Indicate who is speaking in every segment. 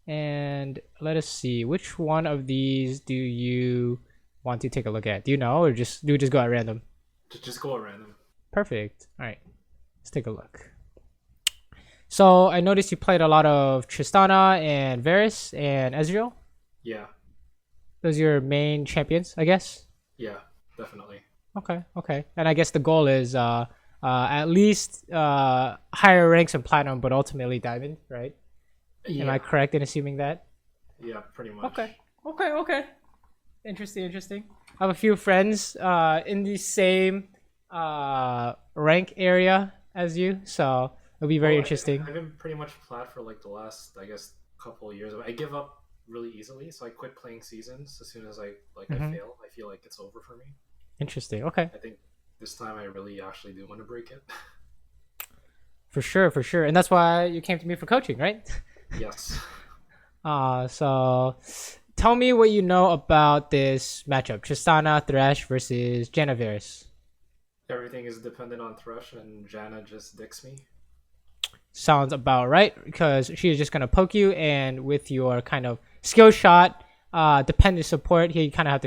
Speaker 1: And let us see, which one of these do you want to take a look at? Do you know, or just do we just go at random?
Speaker 2: Just go at random.
Speaker 1: Perfect. All right, let's take a look. So I noticed you played a lot of Tristana and Varus and Ezreal.
Speaker 2: Yeah,
Speaker 1: Those are your main champions, I guess.
Speaker 2: yeah, definitely.
Speaker 1: Okay, okay. And I guess the goal is at least higher ranks in platinum, but ultimately diamond, right? Am I
Speaker 2: Yeah,
Speaker 1: correct in assuming that?
Speaker 2: yeah, pretty much.
Speaker 1: Okay, okay, okay. Interesting, interesting. I have a few friends in the same rank area as you, so it'll be very
Speaker 2: Well,
Speaker 1: interesting.
Speaker 2: I've been pretty much flat for like the last, I guess, couple of years. I give up really easily, so I quit playing seasons as soon as I
Speaker 1: Hmm.
Speaker 2: fail. I feel like it's over for me.
Speaker 1: Interesting. Okay,
Speaker 2: I think this time I really actually do want to break it.
Speaker 1: for sure, for sure. And that's why you came to me for coaching, right?
Speaker 2: Yes.
Speaker 1: So tell me what you know about this matchup: Tristana Thresh versus Janavirus.
Speaker 2: Everything is dependent on Thresh, and Janna just dicks me.
Speaker 1: Sounds about right because she is just gonna poke you, and with your kind of skill shot, dependent support, he kind of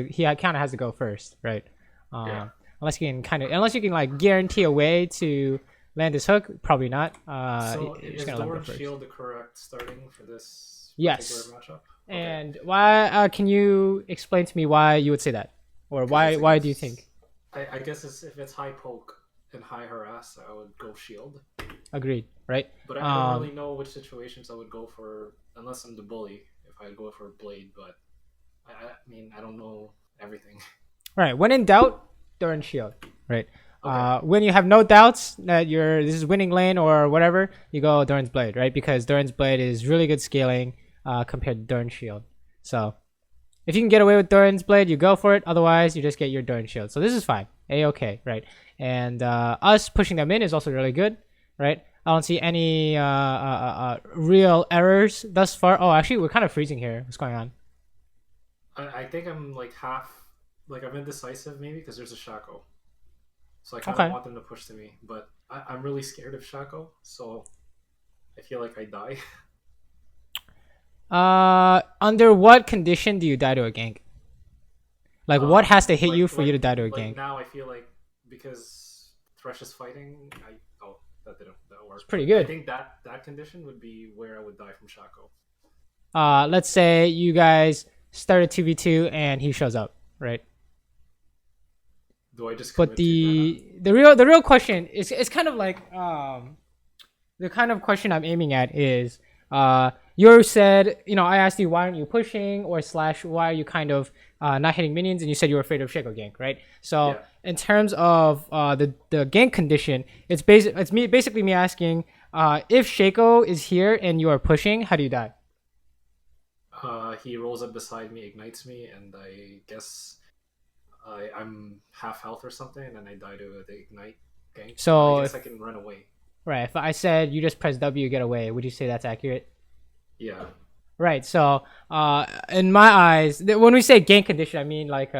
Speaker 1: has to go first, right?
Speaker 2: Yeah.
Speaker 1: Unless you can unless you can like guarantee a way to land this hook, probably not.
Speaker 2: So
Speaker 1: You're just
Speaker 2: is
Speaker 1: gonna let him go
Speaker 2: Doran
Speaker 1: first.
Speaker 2: Shield the correct starting for this particular
Speaker 1: Yes.
Speaker 2: matchup? Okay.
Speaker 1: And why? Can you explain to me why you would say that, or
Speaker 2: Because
Speaker 1: why? Why do you think?
Speaker 2: I guess if it's high poke and high harass, I would go shield.
Speaker 1: Agreed, right?
Speaker 2: But I don't really know which situations I would go for unless I'm the bully. If I'd go for blade, but I mean I don't know everything.
Speaker 1: Right. When in doubt, Durant Shield. Right.
Speaker 2: Okay.
Speaker 1: When you have no doubts that this is winning lane or whatever, you go Duran's Blade, right? Because Duran's Blade is really good scaling compared to Duran's Shield. So if you can get away with Duran's Blade, you go for it. Otherwise, you just get your Duran Shield. So this is fine. A-okay, right? And us pushing them in is also really good, right? I don't see any real errors thus far. Oh, actually, we're kind of freezing here. What's going on?
Speaker 2: I think I'm like half like I'm indecisive maybe because there's a Shaco. So I kind of
Speaker 1: Okay.
Speaker 2: want them to push to me, but I'm really scared of Shaco, so I feel like I die.
Speaker 1: Under what condition do you die to a gank? Like, what has to hit you for you to die to a
Speaker 2: Like
Speaker 1: gank?
Speaker 2: now I feel like because Thresh is fighting, I oh that
Speaker 1: It's
Speaker 2: work,
Speaker 1: pretty
Speaker 2: but I
Speaker 1: good.
Speaker 2: think that condition would be where I would die from Shaco.
Speaker 1: Let's say you guys start a 2v2 and he shows up, right?
Speaker 2: Do I just
Speaker 1: But
Speaker 2: commit to Janna?
Speaker 1: the real question is it's kind of like the kind of question I'm aiming at is you said, I asked you why aren't you pushing or slash why are you kind of not hitting minions, and you said you were afraid of Shaco gank, right? So
Speaker 2: Yeah.
Speaker 1: in terms of the gank condition, it's basically me asking if Shaco is here and you are pushing, how do you die?
Speaker 2: He rolls up beside me, ignites me, and I guess I'm half health or something, and then I die to the ignite gank. But I
Speaker 1: So
Speaker 2: guess
Speaker 1: if
Speaker 2: I can run away.
Speaker 1: right, if I said you just press W get away, would you say that's accurate?
Speaker 2: Yeah.
Speaker 1: Right. So, in my eyes, when we say gain condition, I mean like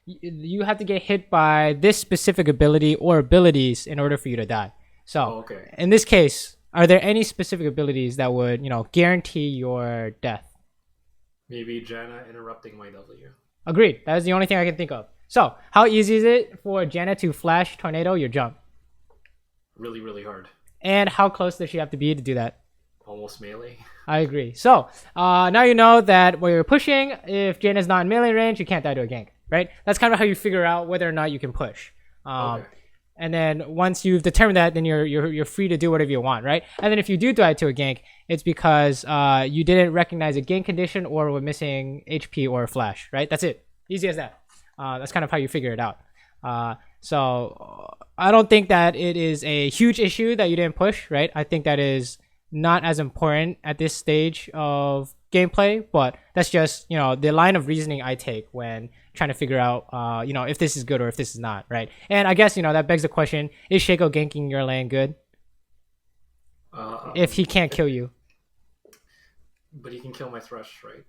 Speaker 1: you have to get hit by this specific ability or abilities in order for you to die. So,
Speaker 2: Oh, okay.
Speaker 1: in this case, are there any specific abilities that would guarantee your death?
Speaker 2: Maybe Janna interrupting my W.
Speaker 1: Agreed. That is the only thing I can think of. So, how easy is it for Janet to flash tornado your jump?
Speaker 2: Really, really hard.
Speaker 1: And how close does she have to be to do that?
Speaker 2: Almost melee.
Speaker 1: I agree. So now you know that when you're pushing, if Jane is not in melee range, you can't die to a gank, right? That's kind of how you figure out whether or not you can push.
Speaker 2: Okay.
Speaker 1: And then once you've determined that, then you're free to do whatever you want, right? And then if you do die to a gank, it's because you didn't recognize a gank condition or were missing HP or a flash, right? That's it. Easy as that. That's kind of how you figure it out. So I don't think that it is a huge issue that you didn't push, right? I think that is not as important at this stage of gameplay, but that's just the line of reasoning I take when trying to figure out if this is good or if this is not, right? And I guess that begs the question: is Shaco ganking your lane good if he can't kill you?
Speaker 2: But he can kill my Thresh, right?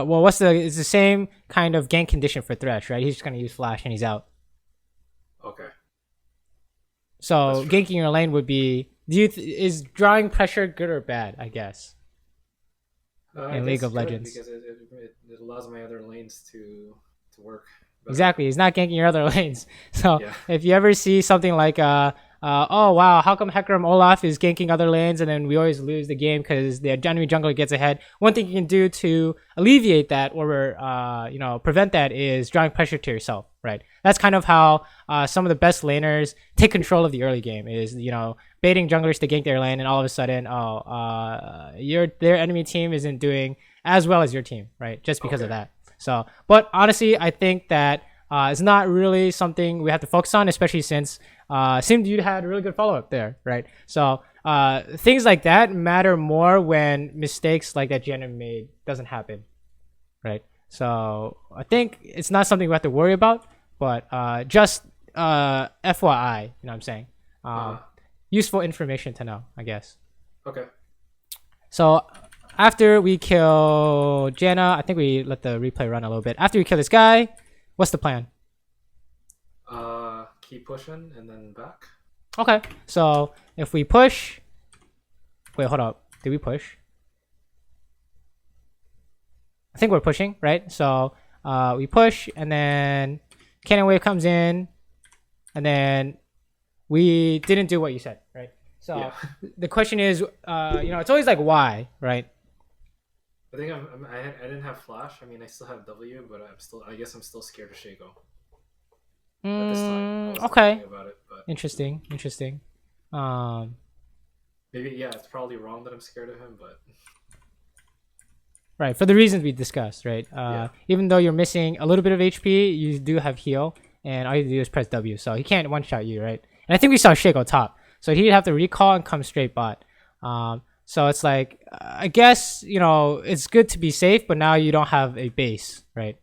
Speaker 1: Well, it's the same kind of gank condition for Thresh, right? He's just gonna use flash and he's out.
Speaker 2: Okay. That's
Speaker 1: So
Speaker 2: true.
Speaker 1: ganking your lane would be is drawing pressure good or bad? I guess.
Speaker 2: I
Speaker 1: in League
Speaker 2: guess
Speaker 1: of
Speaker 2: good
Speaker 1: Legends.
Speaker 2: because it allows my other lanes to work better.
Speaker 1: Exactly, he's not ganking your other lanes. So
Speaker 2: Yeah.
Speaker 1: if you ever see something like oh wow, how come Hecarim Olaf is ganking other lanes and then we always lose the game because the enemy jungler gets ahead? One thing you can do to alleviate that or prevent that is drawing pressure to yourself, right? That's kind of how some of the best laners take control of the early game is baiting junglers to gank their lane and all of a sudden their enemy team isn't doing as well as your team, right? Just because of that. So, but honestly, I think that it's not really something we have to focus on, especially since seemed you had a really good follow-up there, right? So things like that matter more when mistakes like that Jenna made doesn't happen, right? So I think it's not something we have to worry about, but just FYI, you know what I'm saying? Useful information to know, I guess.
Speaker 2: Okay.
Speaker 1: So after we kill Janna, I think we let the replay run a little bit. After we kill this guy, what's the plan?
Speaker 2: Keep pushing and then back.
Speaker 1: Okay, so if we push, wait, hold up. Did we push? I think we're pushing, right? So we push, and then cannon wave comes in, and then we didn't do what you said, right? So the question is, it's always like why, right?
Speaker 2: I think I didn't have flash. I mean, I still have W, but I guess I'm still scared of Shaco. At this time, I was
Speaker 1: okay.
Speaker 2: thinking about it, but
Speaker 1: Interesting.
Speaker 2: maybe it's probably wrong that I'm scared of him, but
Speaker 1: right, for the reasons we discussed, right? Even though you're missing a little bit of HP, you do have heal, and all you do is press W, so he can't one-shot you, right? And I think we saw Shaco top, so he'd have to recall and come straight bot. So it's like, I guess, it's good to be safe, but now you don't have a base, right?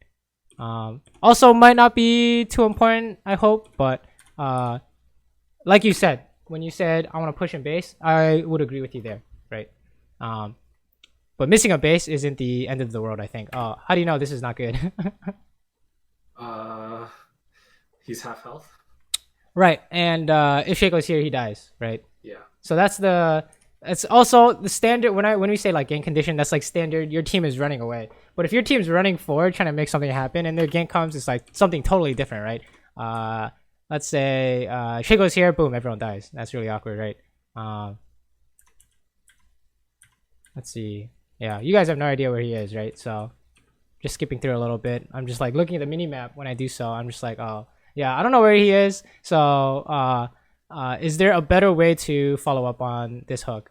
Speaker 1: Also might not be too important, I hope, but like you said, when you said I want to push in base, I would agree with you there, right? But missing a base isn't the end of the world, I think. How do you know this is not good?
Speaker 2: he's half health.
Speaker 1: Right, and if Shaco's here, he dies, right?
Speaker 2: Yeah.
Speaker 1: So it's also the standard when we say like gank condition, that's like standard. Your team is running away, but if your team's running forward trying to make something happen and their gank comes, it's like something totally different, right? Let's say Shaco's here, boom, everyone dies. That's really awkward, right? Let's see. Yeah, you guys have no idea where he is, right? So just skipping through a little bit. I'm just like looking at the mini map when I do so. I'm just like, oh yeah, I don't know where he is. So is there a better way to follow up on this hook?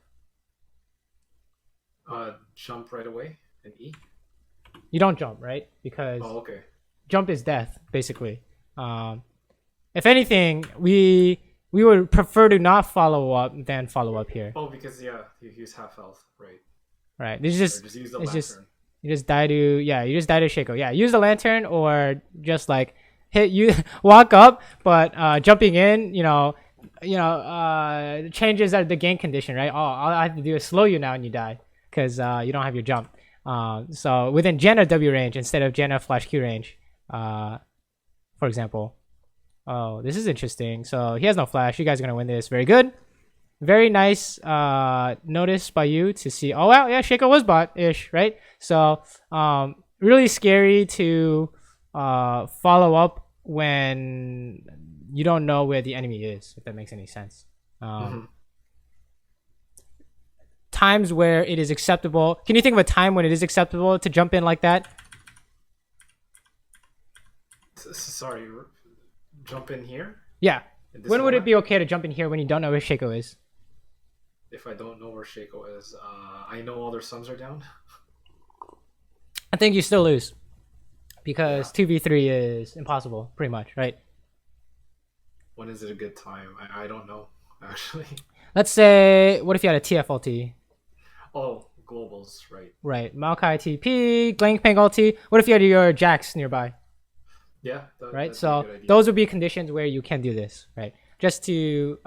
Speaker 2: Jump right away and E.
Speaker 1: You don't jump, right? Because jump is death, basically. If anything, we would prefer to not follow up than follow up here.
Speaker 2: Oh, because he's half health, right?
Speaker 1: Right. This is
Speaker 2: just use the lantern.
Speaker 1: You just die to Shaco. Yeah, use the lantern or just like walk up, but jumping in, changes the gank condition, right? All I have to do is slow you now and you die because you don't have your jump. So within Janna W range instead of Janna flash Q range, for example. Oh, this is interesting. So he has no flash. You guys are gonna win this. Very good. Very nice notice by you to see. Oh wow, yeah, Shaco was bot-ish, right? So really scary to follow up when you don't know where the enemy is, if that makes any sense. Times where it is acceptable. Can you think of a time when it is acceptable to jump in like that?
Speaker 2: Sorry, jump in here?
Speaker 1: Yeah. When would it be okay to jump in here when you don't know where Shaco is?
Speaker 2: If I don't know where Shaco is, I know all their sums are down.
Speaker 1: I think you still lose. Because 2v3 is impossible, pretty much, right?
Speaker 2: When is it a good time? I don't know, actually.
Speaker 1: Let's say, what if you had a TF ulti?
Speaker 2: Oh, globals, right.
Speaker 1: Right. Maokai TP, Gangplank ulti. What if you had your Jax nearby?
Speaker 2: Yeah.
Speaker 1: Right? So those would be conditions where you can do this, right? Just to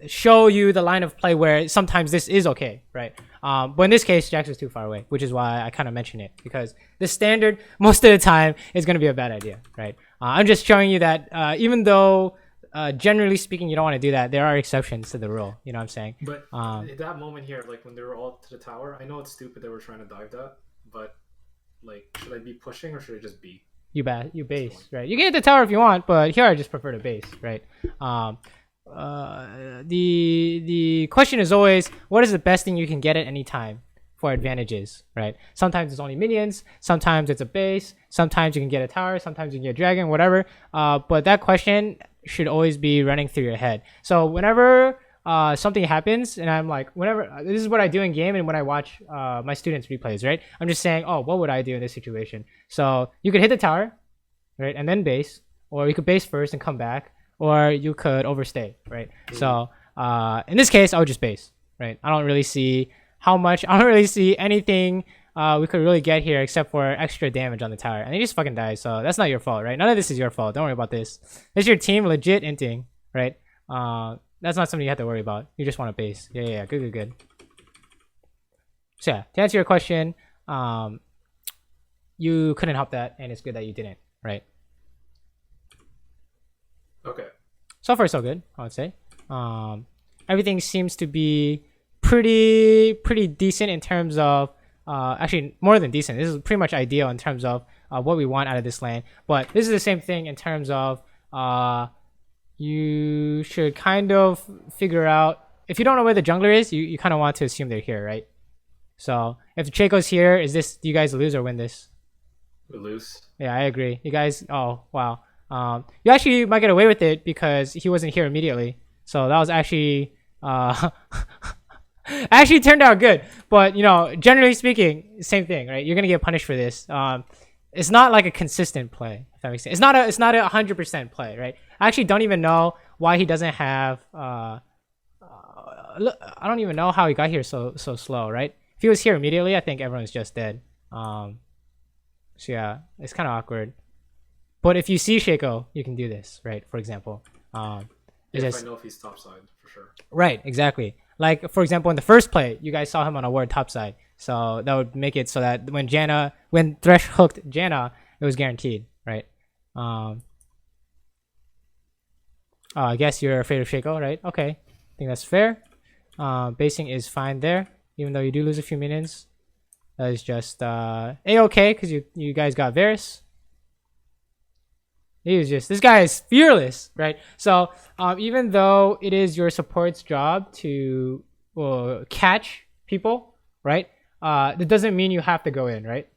Speaker 1: show you the line of play where sometimes this is okay, right? But in this case, Jax is too far away, which is why I kind of mention it, because the standard most of the time is going to be a bad idea, right? I'm just showing you that even though generally speaking, you don't want to do that. There are exceptions to the rule. You know what I'm saying?
Speaker 2: But at that moment here, like when they were all to the tower, I know it's stupid they were trying to dive that, but like, should I be pushing or should I just be?
Speaker 1: You base, right? You can hit the tower if you want, but here I just prefer to base, right? The question is always, what is the best thing you can get at any time for advantages, right? Sometimes it's only minions, sometimes it's a base, sometimes you can get a tower, sometimes you can get a dragon, whatever. But that question should always be running through your head. So whenever something happens, and I'm like, whenever this is what I do in game, and when I watch my students replays, right? I'm just saying, oh, what would I do in this situation? So you could hit the tower, right, and then base, or you could base first and come back, or you could overstay, right? So in this case, I would just base, right? I don't really see anything we could really get here except for extra damage on the tower, and he just fucking dies. So that's not your fault, right? None of this is your fault. Don't worry about this. This is your team legit inting, right? That's not something you have to worry about. You just want to base. Yeah. Good. So yeah, to answer your question, you couldn't help that, and it's good that you didn't, right?
Speaker 2: Okay.
Speaker 1: So far, so good, I would say. Everything seems to be pretty decent in terms of actually more than decent. This is pretty much ideal in terms of what we want out of this lane. But this is the same thing in terms of you should kind of figure out, if you don't know where the jungler is, you kind of want to assume they're here, right? So if the Chaco's here, do you guys lose or win this?
Speaker 2: We lose.
Speaker 1: Yeah, I agree. You guys, oh wow. You actually might get away with it because he wasn't here immediately. So that was actually actually turned out good. But you know, generally speaking, same thing, right? You're gonna get punished for this. It's not like a consistent play, if that makes sense. It's not a 100% play, right? I actually don't even know why he doesn't have I don't even know how he got here so slow, right? If he was here immediately, I think everyone's just dead. So yeah, it's kind of awkward. But if you see Shaco, you can do this, right? For example,
Speaker 2: if I know if he's topside, for sure.
Speaker 1: Right, exactly. Like for example, in the first play, you guys saw him on a ward topside, so that would make it so that when Thresh hooked Janna, it was guaranteed, right? I guess you're afraid of Shaco, right? Okay, I think that's fair. Basing is fine there, even though you do lose a few minions. That is just a-okay because you guys got Varus. This guy is fearless, right? So even though it is your support's job to catch people, right? That doesn't mean you have to go in, right?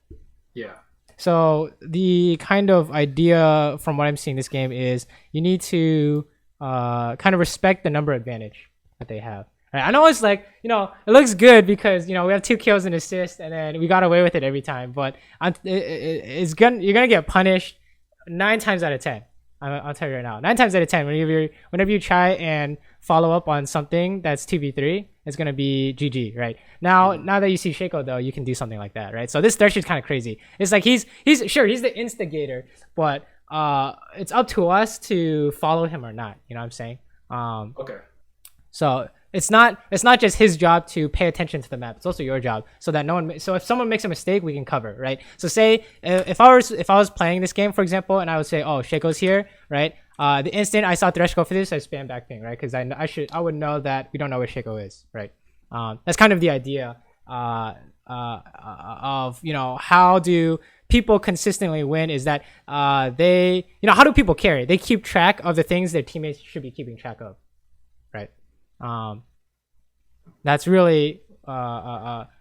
Speaker 2: Yeah.
Speaker 1: So the kind of idea from what I'm seeing this game is you need to kind of respect the number advantage that they have. Right? I know it's like, you know, it looks good because, you know, we have 2 kills and assist and then we got away with it every time, but you're gonna get punished 9 times out of 10. I'll tell you right now. 9 times out of 10, whenever you try and follow up on something that's 2v3, it's gonna be GG, right? Now that you see Shaco though, you can do something like that, right? So this Thresh is kind of crazy. It's like he's the instigator, but it's up to us to follow him or not. You know what I'm saying?
Speaker 2: Okay.
Speaker 1: So it's not just his job to pay attention to the map. It's also your job, so that so if someone makes a mistake, we can cover, right? So say if I was playing this game, for example, and I would say, oh, Shaco's here, right? The instant I saw Thresh go for this, I spam back ping, right? Because I would know that we don't know where Shaco is, right? That's kind of the idea of, you know, how do people consistently win is that how do people carry? They keep track of the things their teammates should be keeping track of, right? That's really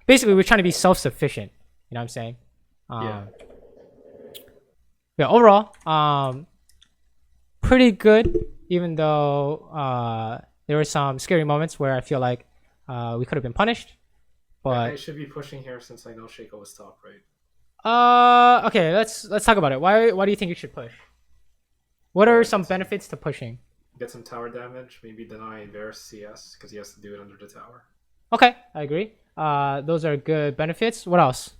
Speaker 1: basically we're trying to be self-sufficient. You know what I'm saying? Yeah. Overall, pretty good. Even though there were some scary moments where I feel like we could have been punished. But
Speaker 2: I should be pushing here since I know Shaco was top, right?
Speaker 1: Okay. Let's talk about it. Why do you think you should push? What are some benefits to pushing?
Speaker 2: Get some tower damage, maybe deny Varus CS because he has to do it under the tower.
Speaker 1: Okay, I agree. Those are good benefits. What else?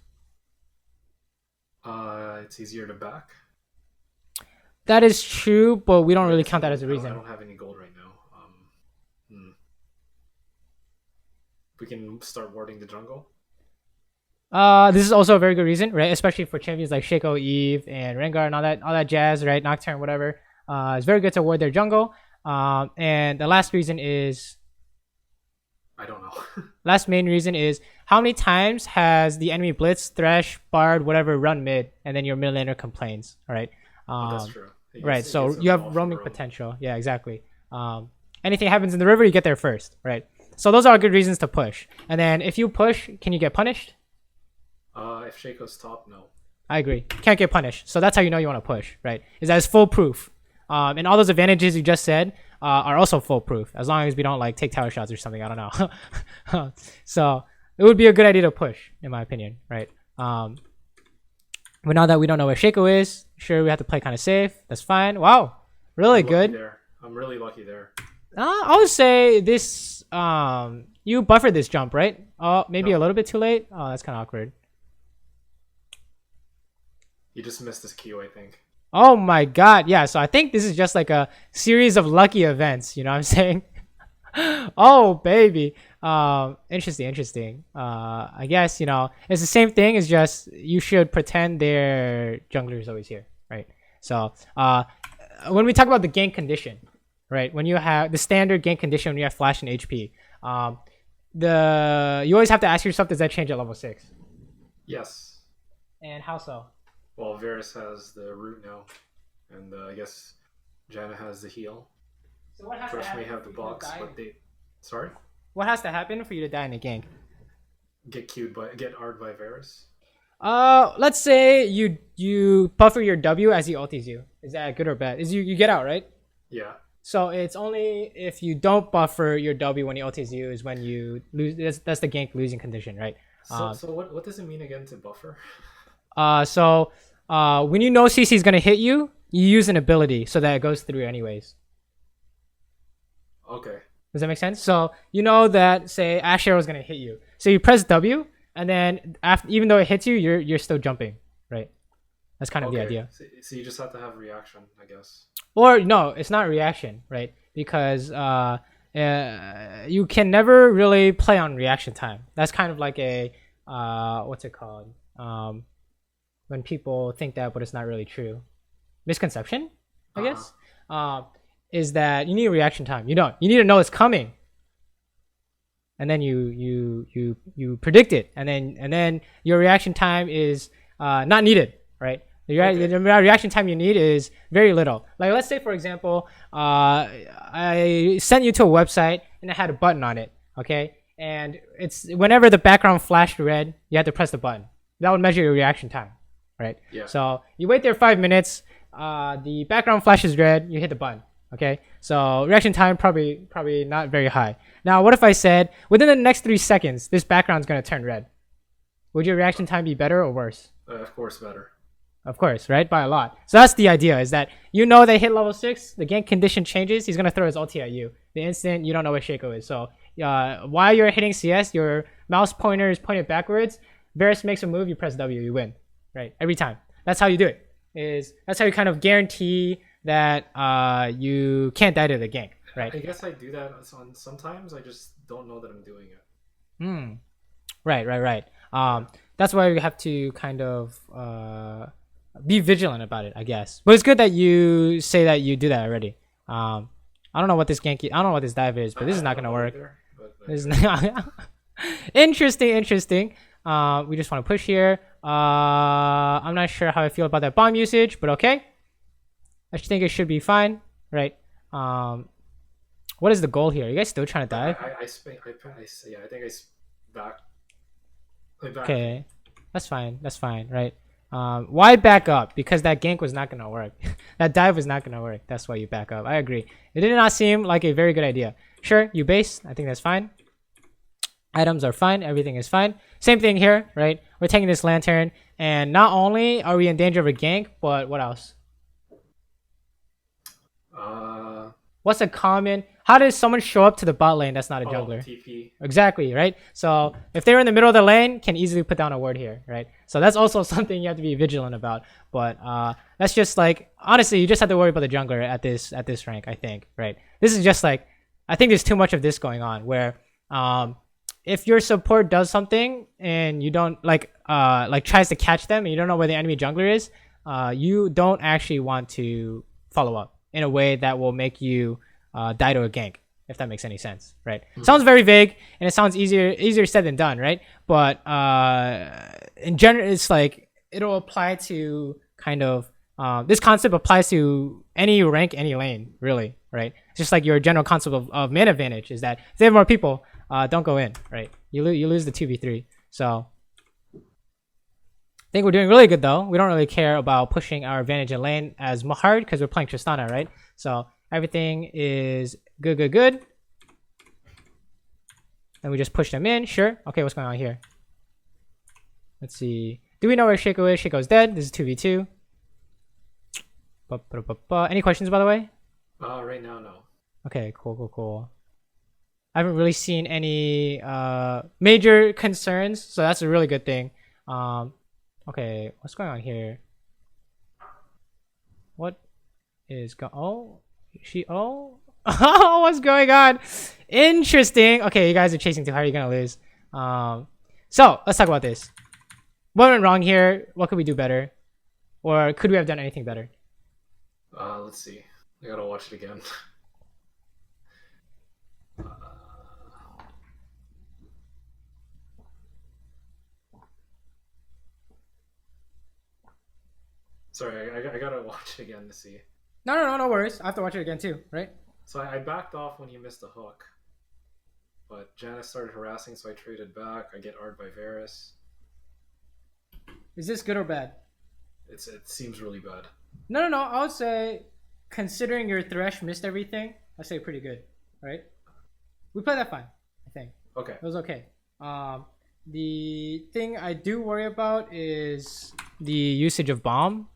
Speaker 2: It's easier to back.
Speaker 1: That is true, but we don't really count that as a reason.
Speaker 2: I don't have any gold right now. We can start warding the jungle.
Speaker 1: This is also a very good reason, right? Especially for champions like Shaco, Eve, and Rengar, and all that jazz, right? Nocturne, whatever. It's very good to ward their jungle. And the last reason is
Speaker 2: I don't know.
Speaker 1: last main reason is how many times has the enemy blitz, thresh, bard, whatever run mid, and then your mid laner complains. All right.
Speaker 2: That's true.
Speaker 1: Right. So you have roaming potential. Yeah, exactly. Anything happens in the river, you get there first. Right. So those are good reasons to push. And then if you push, can you get punished?
Speaker 2: If Shaco's top, no.
Speaker 1: I agree. Can't get punished. So that's how you know you want to push, right? Is that it's foolproof. And all those advantages you just said are also foolproof, as long as we don't like take tower shots or something. I don't know. So it would be a good idea to push, in my opinion, right? But now that we don't know where Shaco is, sure, we have to play kind of safe. That's fine. Wow, really good.
Speaker 2: I'm really lucky there.
Speaker 1: I would say this. You buffered this jump, right? Oh, maybe a little bit too late. Oh, that's kind of awkward.
Speaker 2: You just missed this Q, I think.
Speaker 1: Oh my god, yeah, so I think this is just like a series of lucky events, you know what I'm saying? Oh, baby. Interesting. I guess, you know, it's the same thing, it's just you should pretend their jungler is always here, right? So, when we talk about the gank condition, right, when you have the standard gank condition when you have flash and HP, you always have to ask yourself, does that change at level 6?
Speaker 2: Yes.
Speaker 1: And how so?
Speaker 2: Well, Varus has the root now, and I guess Janna has the heal.
Speaker 1: So what has
Speaker 2: Thresh
Speaker 1: to happen
Speaker 2: may have the box, but they... Sorry?
Speaker 1: What has to happen for you to die in a gank?
Speaker 2: Get R'd by Varus.
Speaker 1: Let's say you buffer your W as he ultis you. Is that good or bad? Is you get out, right?
Speaker 2: Yeah.
Speaker 1: So it's only if you don't buffer your W when he ultis you is when you lose. That's the gank losing condition, right?
Speaker 2: So what does it mean again to buffer?
Speaker 1: When you know CC is gonna hit you, you use an ability so that it goes through anyways.
Speaker 2: Okay.
Speaker 1: Does that make sense? So you know that, say, Ash Arrow is gonna hit you, so you press W, and then after, even though it hits you, you're still jumping, right? That's kind of the idea.
Speaker 2: So you just have to have reaction, I guess.
Speaker 1: Or no, it's not reaction, right? Because you can never really play on reaction time. That's kind of like a what's it called? When people think that, but it's not really true. Misconception, I guess, is that you need reaction time. You don't. You need to know it's coming, and then you predict it, and then your reaction time is not needed, right? The reaction time you need is very little. Like, let's say, for example, I sent you to a website and it had a button on it, okay? And it's whenever the background flashed red, you had to press the button. That would measure your reaction time, right?
Speaker 2: Yeah.
Speaker 1: So you wait there 5 minutes, the background flashes red, you hit the button, okay? So reaction time probably not very high. Now, what if I said, within the next 3 seconds, this background's gonna turn red? Would your reaction time be better or worse?
Speaker 2: Of course, better.
Speaker 1: Of course, right? By a lot. So that's the idea, is that you know they hit level 6, the gank condition changes, he's going to throw his ulti at you. The instant you don't know where Shaco is. So while you're hitting CS, your mouse pointer is pointed backwards, Varus makes a move, you press W, you win. Right? Every time. That's how you do it. That's how you kind of guarantee that you can't die to the gank. Right?
Speaker 2: I guess I do that sometimes, I just don't know that I'm doing it.
Speaker 1: Right. That's why we have to kind of be vigilant about it, I guess. But it's good that you say that you do that already. I don't know what this gank, I don't know what this dive is, but this is not gonna work. This is not interesting. We just want to push here. I'm not sure how I feel about that bomb usage, but okay. I think it should be fine, right? What is the goal here? Are you guys still trying to dive?
Speaker 2: I think I back.
Speaker 1: Okay, that's fine, right? Why back up? Because that gank was not gonna work. That dive was not gonna work. That's why you back up. I agree. It did not seem like a very good idea. Sure, you base. I think that's fine. Items are fine. Everything is fine. Same thing here, right? We're taking this lantern, and not only are we in danger of a gank, but what else? What's a common... How does someone show up to the bot lane that's not a jungler?
Speaker 2: TP.
Speaker 1: Exactly, right? So if they're in the middle of the lane, can easily put down a ward here, right? So that's also something you have to be vigilant about. But that's just like... Honestly, you just have to worry about the jungler at this rank, I think, right? This is just like... I think there's too much of this going on where... if your support does something and you don't like tries to catch them and you don't know where the enemy jungler is, you don't actually want to follow up in a way that will make you die to a gank, if that makes any sense, right? It sounds very vague and it sounds easier said than done, right? But in general, it's like it'll apply to kind of this concept applies to any rank, any lane, really, right? It's just like your general concept of man advantage is that if they have more people, don't go in, right? You lose the 2v3. So I think we're doing really good though. We don't really care about pushing our advantage in lane as hard because we're playing Tristana, right? So everything is good. And we just push them in, sure. Okay, what's going on here? Let's see. Do we know where Shaco is? Shaco's dead. This is 2v2. Any questions, by the way?
Speaker 2: Right now, no.
Speaker 1: Okay, cool. I haven't really seen any major concerns, so that's a really good thing. Okay, what's going on here? What is what's going on? Interesting. Okay, you guys are chasing too hard. You're gonna lose. So let's talk about this. What went wrong here? What could we do better? Or could we have done anything better?
Speaker 2: Let's see. I gotta watch it again. Sorry, I gotta watch it again to see.
Speaker 1: No worries. I have to watch it again too, right?
Speaker 2: So I backed off when he missed the hook. But Janice started harassing, so I traded back. I get Art by Varus.
Speaker 1: Is this good or bad?
Speaker 2: It seems really bad.
Speaker 1: No. I would say, considering your Thresh missed everything, I'd say pretty good, right? We played that fine, I think.
Speaker 2: Okay.
Speaker 1: It was okay. The thing I do worry about is the usage of bomb,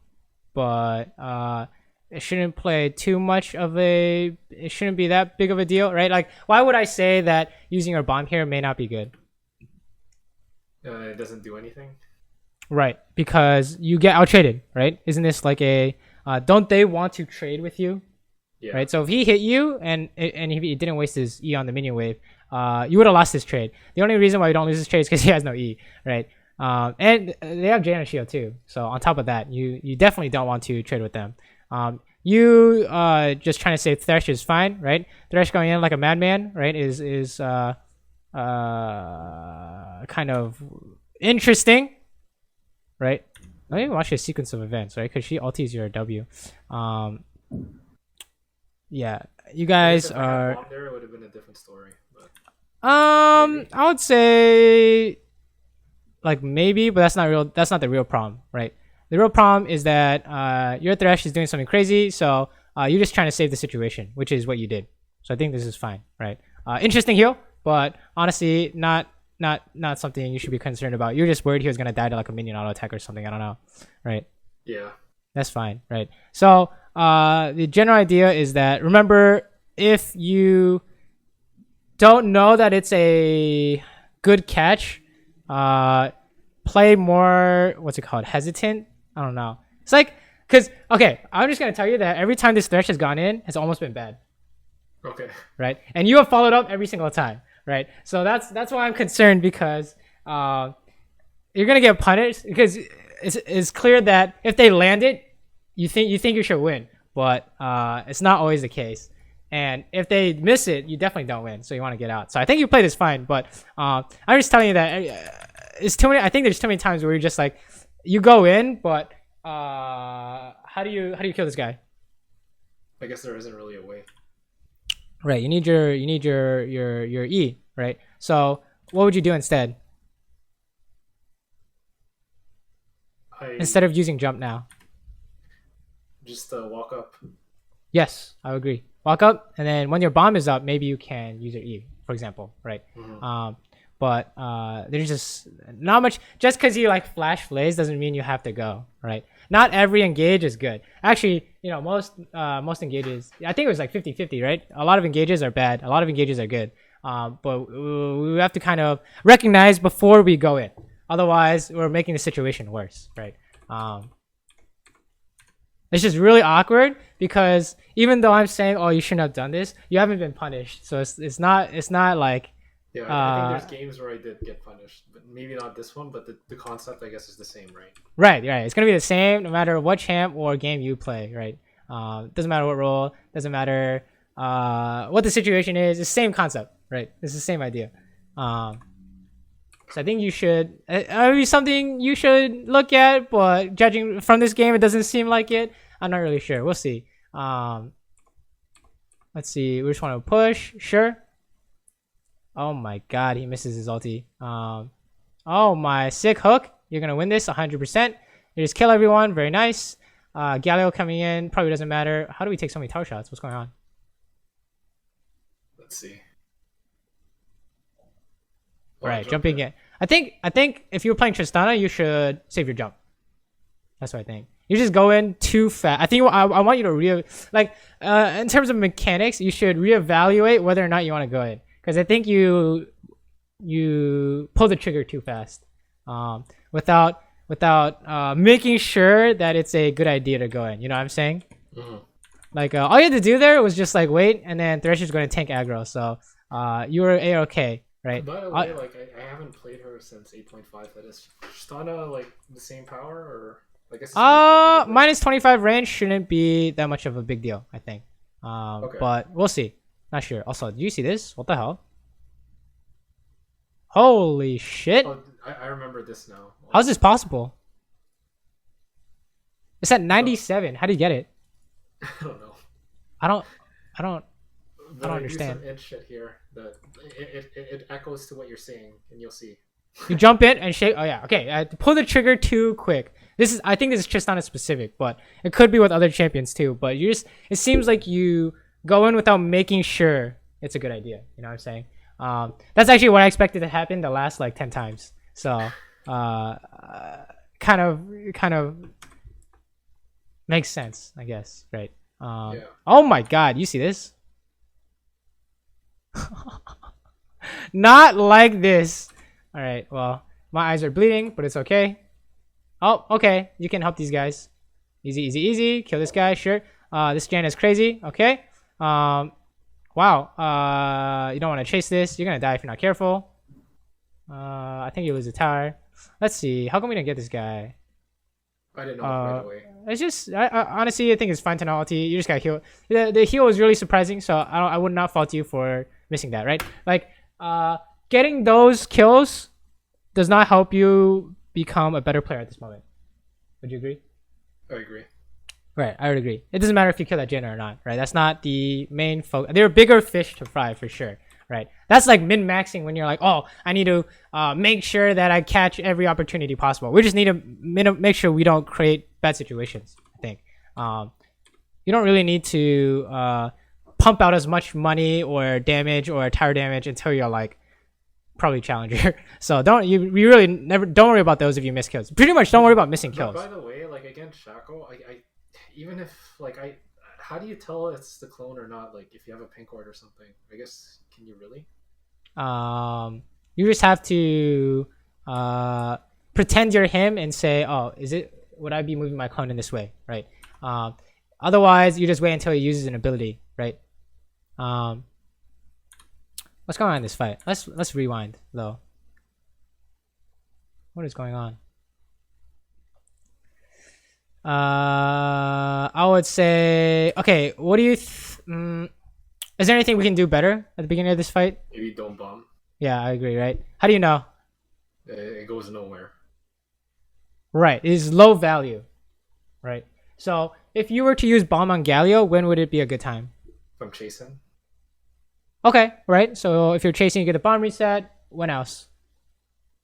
Speaker 1: but it shouldn't play too much of a. It shouldn't be that big of a deal, right? Like, why would I say that using our bomb here may not be good?
Speaker 2: It doesn't do anything. Right,
Speaker 1: because you get out traded, right? Isn't this like a don't they want to trade with you? Yeah. Right. So if he hit you and he didn't waste his E on the minion wave, you would have lost this trade. The only reason why you don't lose this trade is because he has no E, right? And they have Jana Shield too. So on top of that, you definitely don't want to trade with them. You just trying to save Thresh is fine, right? Thresh going in like a madman, right? Is kind of interesting. Right? Let me watch a sequence of events, right? Because she ultis your W. Yeah, you guys are.
Speaker 2: There, it would have been a different story. But
Speaker 1: I would say, like maybe, but that's not real. That's not the real problem, right? The real problem is that your Thresh is doing something crazy, so you're just trying to save the situation, which is what you did. So I think this is fine, right? Interesting heal, but honestly, not something you should be concerned about. You're just worried he was gonna die to like a minion auto attack or something. I don't know, right?
Speaker 2: Yeah,
Speaker 1: that's fine, right? So the general idea is that, remember, if you don't know that it's a good catch, play more, what's it called, hesitant. I don't know. It's like, because okay, I'm just gonna tell you that every time this Thresh has gone in, it's almost been bad.
Speaker 2: Okay.
Speaker 1: Right, and you have followed up every single time. Right, so that's why I'm concerned, because you're gonna get punished, because it's clear that if they land it, you think you should win, but it's not always the case. And if they miss it, you definitely don't win. So you want to get out. So I think you played this fine, but I'm just telling you that it's too many. I think there's too many times where you're just like, you go in, but how do you kill this guy?
Speaker 2: I guess there isn't really a way.
Speaker 1: Right, you need your E, right? So what would you do instead? Instead of using jump now,
Speaker 2: just walk up.
Speaker 1: Yes, I would agree. Walk up, and then when your bomb is up, maybe you can use your E, for example, right? Mm-hmm. But there's just not much. Just because you like flash flays doesn't mean you have to go, right? Not every engage is good. Actually, you know, most engages, I think it was like 50-50, right? A lot of engages are bad. A lot of engages are good. But we have to kind of recognize before we go in. Otherwise, we're making the situation worse, right? It's just really awkward, because even though I'm saying, oh, you shouldn't have done this, you haven't been punished. So it's not like.
Speaker 2: Yeah, I think there's games where I did get punished, but maybe not this one. But the concept, I guess, is the same, right?
Speaker 1: Right. It's gonna be the same no matter what champ or game you play, right? Doesn't matter what role. Doesn't matter what the situation is. It's the same concept, right? It's the same idea. So I think you should, something you should look at, but judging from this game, it doesn't seem like it. I'm not really sure. We'll see. Let's see. We just want to push. Sure. Oh my god, he misses his ulti. Oh my, sick hook. You're gonna win this 100%. You just kill everyone. Very nice. Galio coming in. Probably doesn't matter. How do we take so many tower shots? What's going on?
Speaker 2: Let's see.
Speaker 1: Right, jumping in. I think if you're playing Tristana, you should save your jump. That's what I think. You just go in too fast. I think I want you to in terms of mechanics, you should reevaluate whether or not you want to go in, because I think you pull the trigger too fast, without making sure that it's a good idea to go in. You know what I'm saying? Mm-hmm. Like all you had to do there was just like wait, and then Thresher's going to tank aggro. So you were a-okay. Right.
Speaker 2: By the way, I haven't played her since 8.5. That is Tristana like the same power, or I guess.
Speaker 1: Minus 25 range shouldn't be that much of a big deal, I think. Okay. But we'll see. Not sure. Also, do you see this? What the hell? Holy shit!
Speaker 2: Oh, I remember this now.
Speaker 1: How's this possible? It's at 97. How do you get it?
Speaker 2: I don't know.
Speaker 1: I don't understand.
Speaker 2: Some shit here that it echoes to what you're saying, and you'll see.
Speaker 1: You jump in and shake. Oh yeah, okay. Pull the trigger too quick. I think this is Tristana specific, but it could be with other champions too. But it seems like you go in without making sure it's a good idea. You know what I'm saying? That's actually what I expected to happen the last like 10 times. So, kind of makes sense, I guess, right? Yeah. Oh my god, you see this? Not like this. All right, well, my eyes are bleeding, but it's okay. Oh, okay, you can help these guys. Easy. Kill this guy, sure. This Jan is crazy. Okay. Wow. You don't want to chase this. You're gonna die if you're not careful. I think you lose the tower. Let's see. How come we didn't get this guy?
Speaker 2: I didn't know right away.
Speaker 1: It's just, honestly, I think it's fine to not ulti. You just gotta heal. The heal was really surprising, so I would not fault you for missing that, right? Like, getting those kills does not help you become a better player at this moment. Would you agree?
Speaker 2: I agree.
Speaker 1: Right, I would agree. It doesn't matter if you kill that Jenna or not, right? That's not the main focus. There are bigger fish to fry for sure, right? That's like min-maxing when you're like, oh, I need to make sure that I catch every opportunity possible. We just need to make sure we don't create bad situations, I think. You don't really need to pump out as much money or damage or tower damage until you're like probably challenger. So you really never don't worry about those if you miss kills. Pretty much don't worry about missing kills.
Speaker 2: By the way, like against Shackle, I even if like how do you tell it's the clone or not? Like if you have a pink ward or something, I guess can you really?
Speaker 1: You just have to pretend you're him and say, oh, would I be moving my clone in this way, right? Otherwise, you just wait until he uses an ability, right? What's going on in this fight? Let's rewind though. What is going on? I would say, okay, what do you is there anything we can do better at the beginning of this fight?
Speaker 2: Maybe don't bomb.
Speaker 1: Yeah, I agree, right? How do you know?
Speaker 2: It goes nowhere.
Speaker 1: Right, it is low value, right? So if you were to use bomb on Galio, when would it be a good time?
Speaker 2: If I'm chasing.
Speaker 1: Okay, right. So if you're chasing, you get a bomb reset. When else?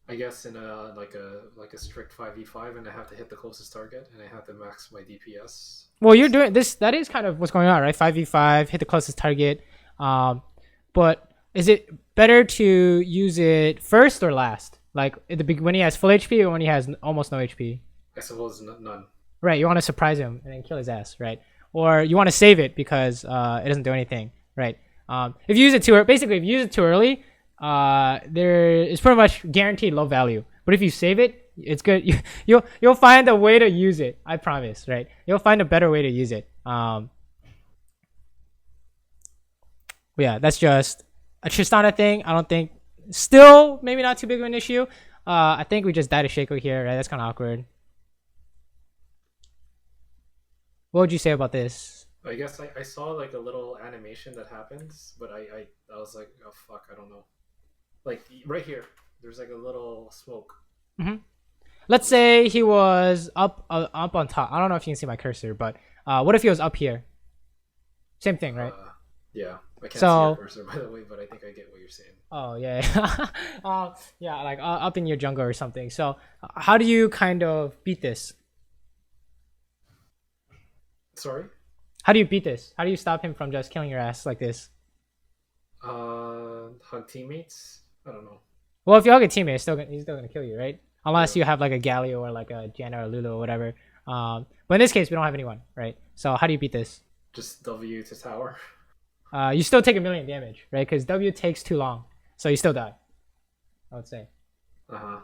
Speaker 2: I guess in a like a strict 5v5, and I have to hit the closest target, and I have to max my DPS.
Speaker 1: Well, you're doing this. That is kind of what's going on, right? 5v5, hit the closest target. But is it better to use it first or last? Like when he has full HP or when he has almost no HP?
Speaker 2: I suppose none.
Speaker 1: Right. You want to surprise him and then kill his ass, right? Or you want to save it because it doesn't do anything, right? If you use it too early, basically, if you use it too early, it's pretty much guaranteed low value. But if you save it, it's good. You'll find a way to use it. I promise, right? You'll find a better way to use it. Yeah, that's just a Tristana thing. I don't think, still maybe not too big of an issue. I think we just died a Shaco here, right? That's kind of awkward. What would you say about this?
Speaker 2: I guess I saw like a little animation that happens, but I was like, oh fuck, I don't know. Like right here, there's like a little smoke
Speaker 1: Hmm. Let's
Speaker 2: on the screen.
Speaker 1: say he was up on top. I don't know if you can see my cursor, but what if he was up here? Same thing, right?
Speaker 2: Uh, yeah, I can't see your
Speaker 1: So,
Speaker 2: cursor by the way, but I think I get what you're saying.
Speaker 1: oh yeah, yeah. Yeah, like up in your jungle or something. So, how do you kind of beat this?
Speaker 2: Sorry.
Speaker 1: How do you beat this? How do you stop him from just killing your ass like this?
Speaker 2: Hug teammates. I don't know.
Speaker 1: Well, if you hug a teammate, he's still gonna kill you, right? Unless
Speaker 2: Yeah,
Speaker 1: you have like a Galio or like a Janna or Lulu or whatever. But in this case, we don't have anyone, right? So how do you beat this?
Speaker 2: just W to tower.
Speaker 1: You still take a million damage, right? Because W takes too long, so you still die. I would say
Speaker 2: Uh huh.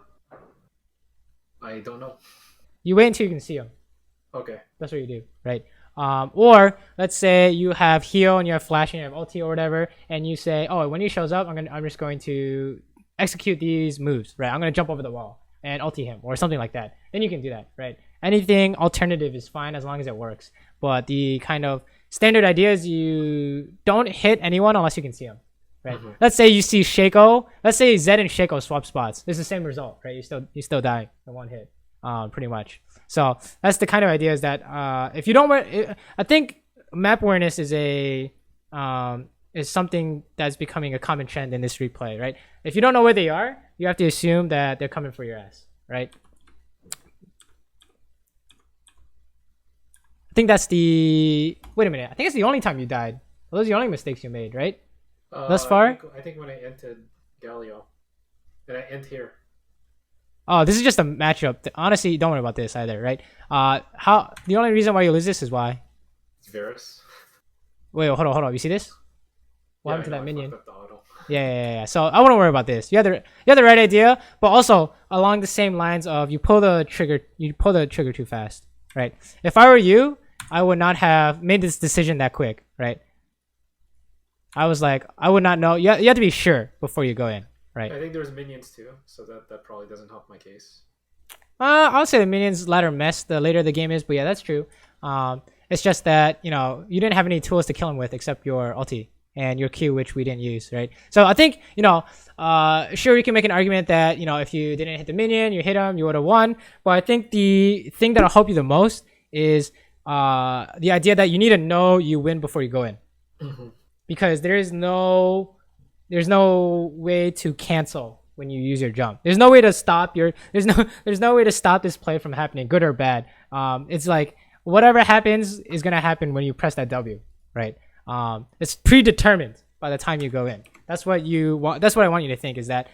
Speaker 2: I don't know.
Speaker 1: you wait until you can see him.
Speaker 2: Okay.
Speaker 1: That's what you do, right? Or let's say you have heal and you have flash and you have ulti or whatever, and you say, "Oh, when he shows up, I'm just going to execute these moves, right? I'm gonna jump over the wall and ulti him or something like that." Then you can do that, right? Anything alternative is fine as long as it works. But the kind of standard idea is you don't hit anyone unless you can see them, right?
Speaker 2: Mm-hmm.
Speaker 1: Let's say you see Shaco. Let's say Zed and Shaco swap spots. It's the same result, right? You still die in one hit, pretty much. So that's the kind of idea is that if you don't wear, I think map awareness is something that's becoming a common trend in this replay, right? If you don't know where they are, you have to assume that they're coming for your ass, right? I think that's the. Wait a minute. I think it's the only time you died. Those are the only mistakes you made, right? Thus
Speaker 2: I
Speaker 1: far.
Speaker 2: think when I entered Galio, and I end here.
Speaker 1: Oh, this is just a matchup. Honestly, don't worry about this either, right? How the only reason why you lose this is why.
Speaker 2: It's Varus.
Speaker 1: Wait, hold on. You see this? What
Speaker 2: Yeah,
Speaker 1: happened
Speaker 2: I
Speaker 1: to
Speaker 2: know.
Speaker 1: that
Speaker 2: I
Speaker 1: minion?
Speaker 2: fucked up the auto.
Speaker 1: Yeah. So I wouldn't worry about this. You have the right idea, but also along the same lines of you pull the trigger too fast, right? If I were you, I would not have made this decision that quick, right? I was like, I would not know. You have to be sure before you go in, right?
Speaker 2: I think there's minions too, so that probably doesn't help my case.
Speaker 1: I would say the minions ladder mess the later the game is, but yeah, that's true. It's just that you didn't have any tools to kill him with except your ulti and your Q, which we didn't use, right? So I think sure you can make an argument that if you didn't hit the minion, you hit him, you would have won. But I think the thing that'll help you the most is the idea that you need to know you win before you go in,
Speaker 2: Mm-hmm.
Speaker 1: because there's no way to cancel when you use your jump. There's no way to stop there's no way to stop this play from happening, good or bad. It's like whatever happens is gonna happen when you press that W, right? It's predetermined by the time you go in. That's what I want you to think is that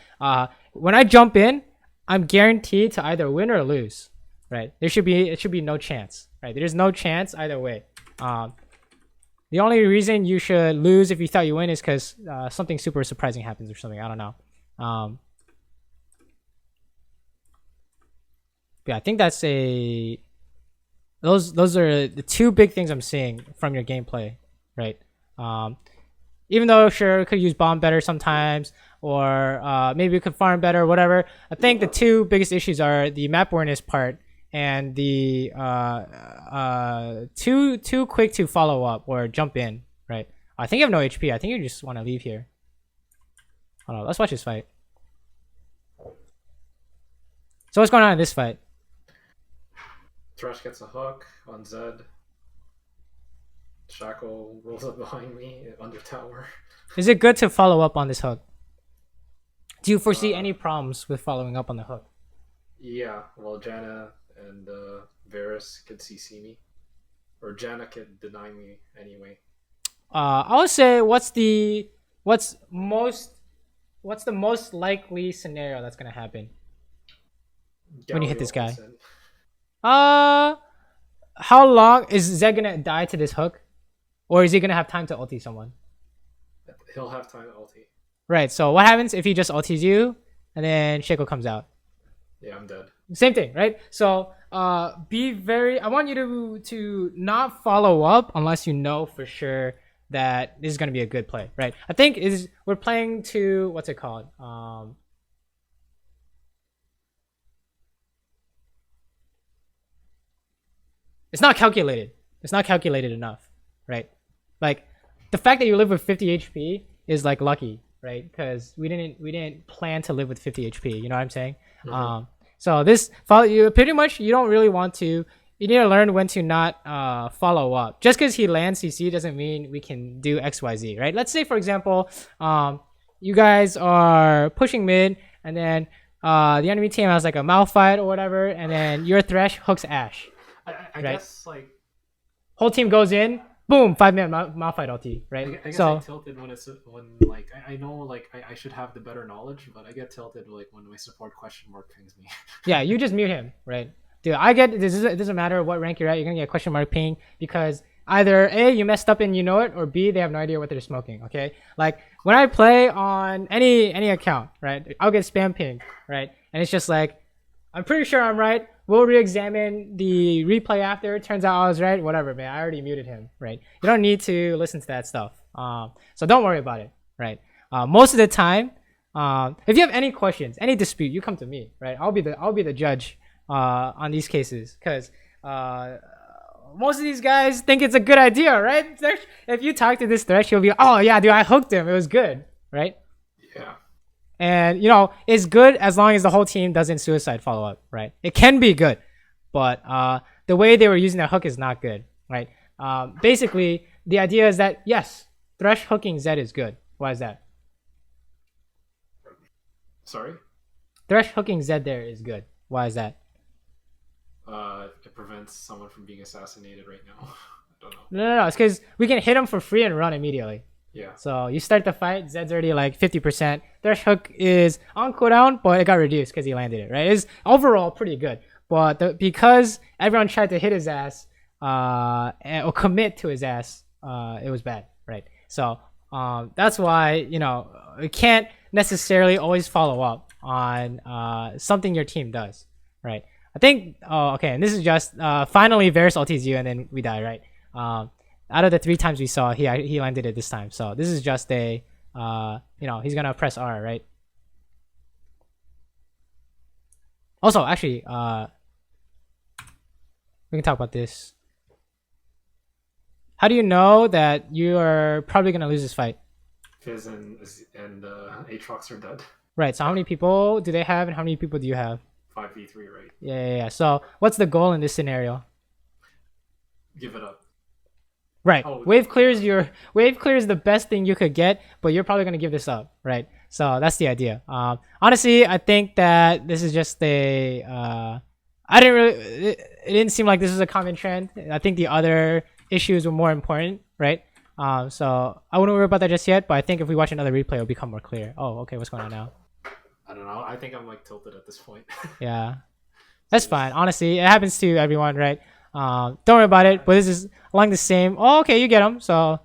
Speaker 1: when I jump in, I'm guaranteed to either win or lose, right? It should be no chance, right? There's no chance either way. The only reason you should lose if you thought you win is because something super surprising happens or something. I don't know. Yeah, I think that's those are the two big things I'm seeing from your gameplay, right? Even though sure we could use bomb better sometimes, or maybe we could farm better, whatever. I think the two biggest issues are the map awareness part and the too quick to follow up or jump in, right? I think you have no HP. I think you just want to leave here. Hold on, let's watch this fight. So what's going on in this fight?
Speaker 2: Thresh gets a hook on Zed. Shackle rolls up behind me under tower.
Speaker 1: Is it good to follow up on this hook? Do you foresee any problems with following up on the hook?
Speaker 2: Yeah, well, Janna and Varus could CC me, or Janna could deny me anyway.
Speaker 1: I would say what's the most likely scenario that's gonna happen when you hit this guy?
Speaker 2: Olsen.
Speaker 1: How long is Zed gonna die to this hook, or is he gonna have time to ulti someone?
Speaker 2: He'll have time to ulti.
Speaker 1: Right. So what happens if he just ultis you, and then Shaco comes out?
Speaker 2: Yeah, I'm dead.
Speaker 1: Same thing, right? So be very. I want you to not follow up unless you know for sure that this is gonna be a good play, right? I think we're playing to what's it called? It's not calculated. It's not calculated enough. right? Like the fact that you live with 50 HP is like lucky, right? Because we didn't plan to live with 50 HP. You know what I'm saying? So this follow you pretty much you don't really want to. You need to learn when to not follow up. Just because he lands CC doesn't mean we can do XYZ, right? Let's say for example, you guys are pushing mid, and then the enemy team has like a Malphite or whatever, and then your Thresh hooks Ashe.
Speaker 2: I
Speaker 1: right?
Speaker 2: guess like
Speaker 1: Whole team goes in, boom, 5-minute Malphite ulti, right?
Speaker 2: I guess
Speaker 1: So
Speaker 2: I tilted when like I know like I should have the better knowledge, but I get tilted like when my support question mark pings me.
Speaker 1: yeah, you just mute him, right? Dude, I get this. It doesn't matter what rank you're at, you're gonna get a question mark ping because either A, you messed up and you know it, or B, they have no idea what they're smoking. Okay, like when I play on any account, right? I'll get spam ping, right? And it's just like, I'm pretty sure I'm right. We'll re-examine the replay after. Turns out I was right. Whatever, man. I already muted him, right? You don't need to listen to that stuff. So don't worry about it, right? Most of the time, if you have any questions, any dispute, you come to me, right? I'll be the judge on these cases because most of these guys think it's a good idea, right? If you talk to this Thresh, you'll be, oh yeah, dude, I hooked him. It was good, right?
Speaker 2: Yeah.
Speaker 1: And you know, it's good as long as the whole team doesn't suicide follow up, right? It can be good, but the way they were using that hook is not good, right? Basically, the idea is that yes, Thresh hooking Zed is good. Why is that?
Speaker 2: Sorry?
Speaker 1: Thresh hooking Zed there is good. Why is that?
Speaker 2: It prevents someone from being assassinated right now. I don't know.
Speaker 1: No. It's because we can hit him for free and run immediately.
Speaker 2: Yeah.
Speaker 1: So you start the fight, Zed's already like 50%. Thresh hook is on cooldown, but it got reduced because he landed it, right? It's overall pretty good. But because everyone tried to hit his ass or commit to his ass, it was bad, right? So that's why, you know, you can't necessarily always follow up on something your team does, right? I think, okay, and this is just, finally Varus ultis you and then we die, right? Out of the 3 times we saw, he landed it this time. So this is just a, you know, he's gonna press R, right? Also, actually, we can talk about this. How do you know that you are probably gonna lose this fight?
Speaker 2: Fizz and Aatrox are dead.
Speaker 1: Right. So how many people do they have, and how many people do you have?
Speaker 2: 5v3, right?
Speaker 1: Yeah. So what's the goal in this scenario?
Speaker 2: Give it up.
Speaker 1: Right.
Speaker 2: Oh,
Speaker 1: wave clear is the best thing you could get, but you're probably gonna give this up, right? So that's the idea. Honestly, I think that this is just a. It didn't seem like this was a common trend. I think the other issues were more important, right? So I wouldn't worry about that just yet. But I think if we watch another replay, it'll become more clear. Oh, okay, what's going on now?
Speaker 2: I don't know. I think I'm like tilted at this point.
Speaker 1: Yeah, that's fine. Honestly, it happens to everyone, right? Don't worry about it. But this is along the same. Oh, okay, you get them. So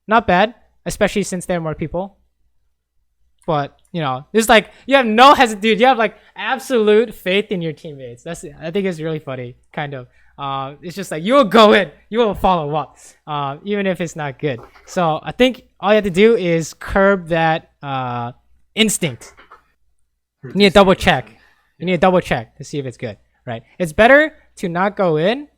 Speaker 1: not bad, especially since there are more people. But you know, it's like you have no hesitation. Dude, you have like absolute faith in your teammates. I think it's really funny, kind of. It's just like you will go in, you will follow up, even if it's not good. So I think all you have to do is curb that instinct. You need to double check. You need to double check to see if it's good, right? It's better to not go in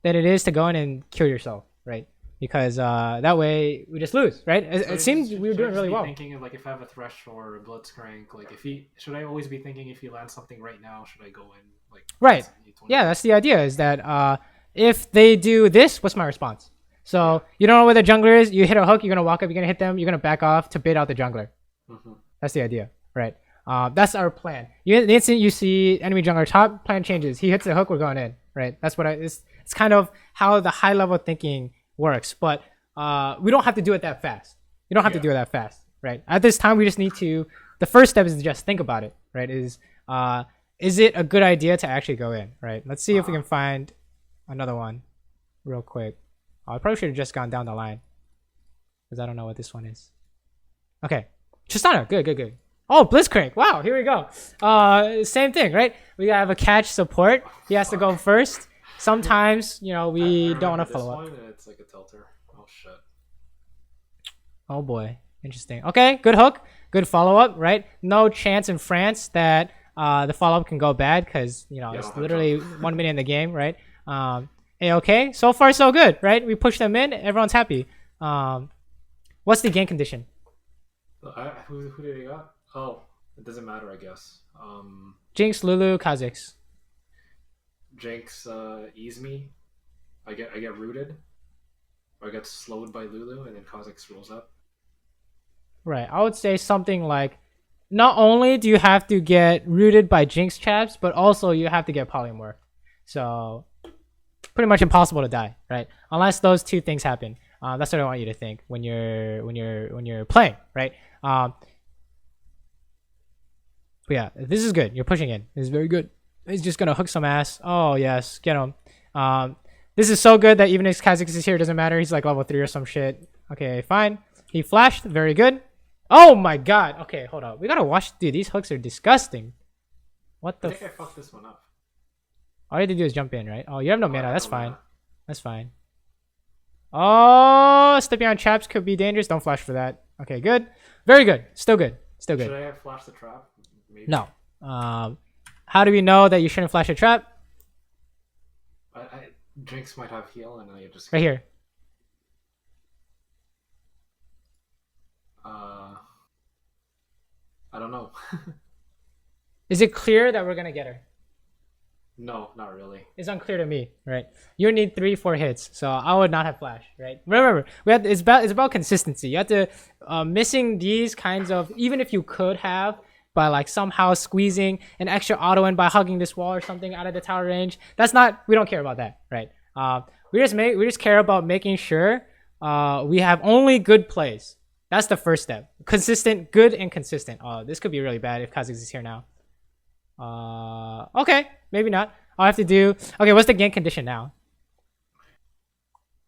Speaker 1: than it is to go in and kill yourself, right? Because that way we just lose, right? It seems we were doing really well.
Speaker 2: Thinking of like if I have a Thresh or a Blitzcrank, like should I always be thinking if he lands something right now, should I go in? Like
Speaker 1: right. Yeah, that's the idea. Is that if they do this, what's my response? So you don't know where the jungler is. You hit a hook. You're gonna walk up. You're gonna hit them. You're gonna back off to bait out the jungler. That's the idea, right? That's our plan. The instant you see enemy jungler top, plan changes. He hits the hook. We're going in, right? That's what it's kind of how the high level thinking works, but we don't have to do it that fast. You don't have to do it that fast, right? At this time, we just need to. The first step is to just think about it, right? Is it a good idea to actually go in, right? Let's see if we can find another one real quick. I probably should have just gone down the line because I don't know what this one is. Okay, Tristana, good. Oh, Blitzcrank. Wow, here we go. Same thing, right? We have a catch support. He has to go first. Sometimes, you know, we don't want to follow up.
Speaker 2: It's like a tilter. Oh shit.
Speaker 1: Oh boy, interesting. Okay, good hook, good follow up, right? No chance in France that the follow up can go bad because you know it's literally 1 minute in the game, right? A-okay. So far, so good, right? We push them in. Everyone's happy. What's the gank condition?
Speaker 2: Who did he got? Oh, it doesn't matter, I guess.
Speaker 1: Jinx, Lulu, Kha'Zix.
Speaker 2: Jinx ease me. I get rooted. Or I get slowed by Lulu, and then Kha'Zix rolls up.
Speaker 1: Right. I would say something like, not only do you have to get rooted by Jinx chaps, but also you have to get polymorph. So pretty much impossible to die, right? Unless those two things happen. That's what I want you to think when you're playing, right? But yeah, this is good. You're pushing in. This is very good. He's just gonna hook some ass. Oh yes, get him. This is so good that even if Kha'Zix is here, it doesn't matter. He's like level 3 or some shit. Okay, fine. He flashed. Very good. Oh my god. Okay, hold up. We gotta watch. Dude, these hooks are disgusting. What the?
Speaker 2: I think I fucked this one up.
Speaker 1: All you have to do is jump in, right? Oh, you have no mana. That's fine. That's fine. Oh, stepping on traps could be dangerous. Don't flash for that. Okay, good. Very good. Still good. Still good.
Speaker 2: Should I have flashed the trap? Maybe.
Speaker 1: No. How do we know that you shouldn't flash a trap?
Speaker 2: Jinx might have heal, and I just
Speaker 1: right here.
Speaker 2: I don't know.
Speaker 1: Is it clear that we're gonna get her?
Speaker 2: No, not really.
Speaker 1: It's unclear to me, right? You need 3-4 hits, so I would not have flash, right? Remember, it's about consistency. You have to missing these kinds of, even if you could have by like somehow squeezing an extra auto in by hugging this wall or something out of the tower range. That's not, we don't care about that, right? We just care about making sure we have only good plays. That's the first step. Consistent, good and consistent. Oh, this could be really bad if Kha'Zix is here now. Okay, maybe not. I'll have to do. Okay, what's the gank condition now?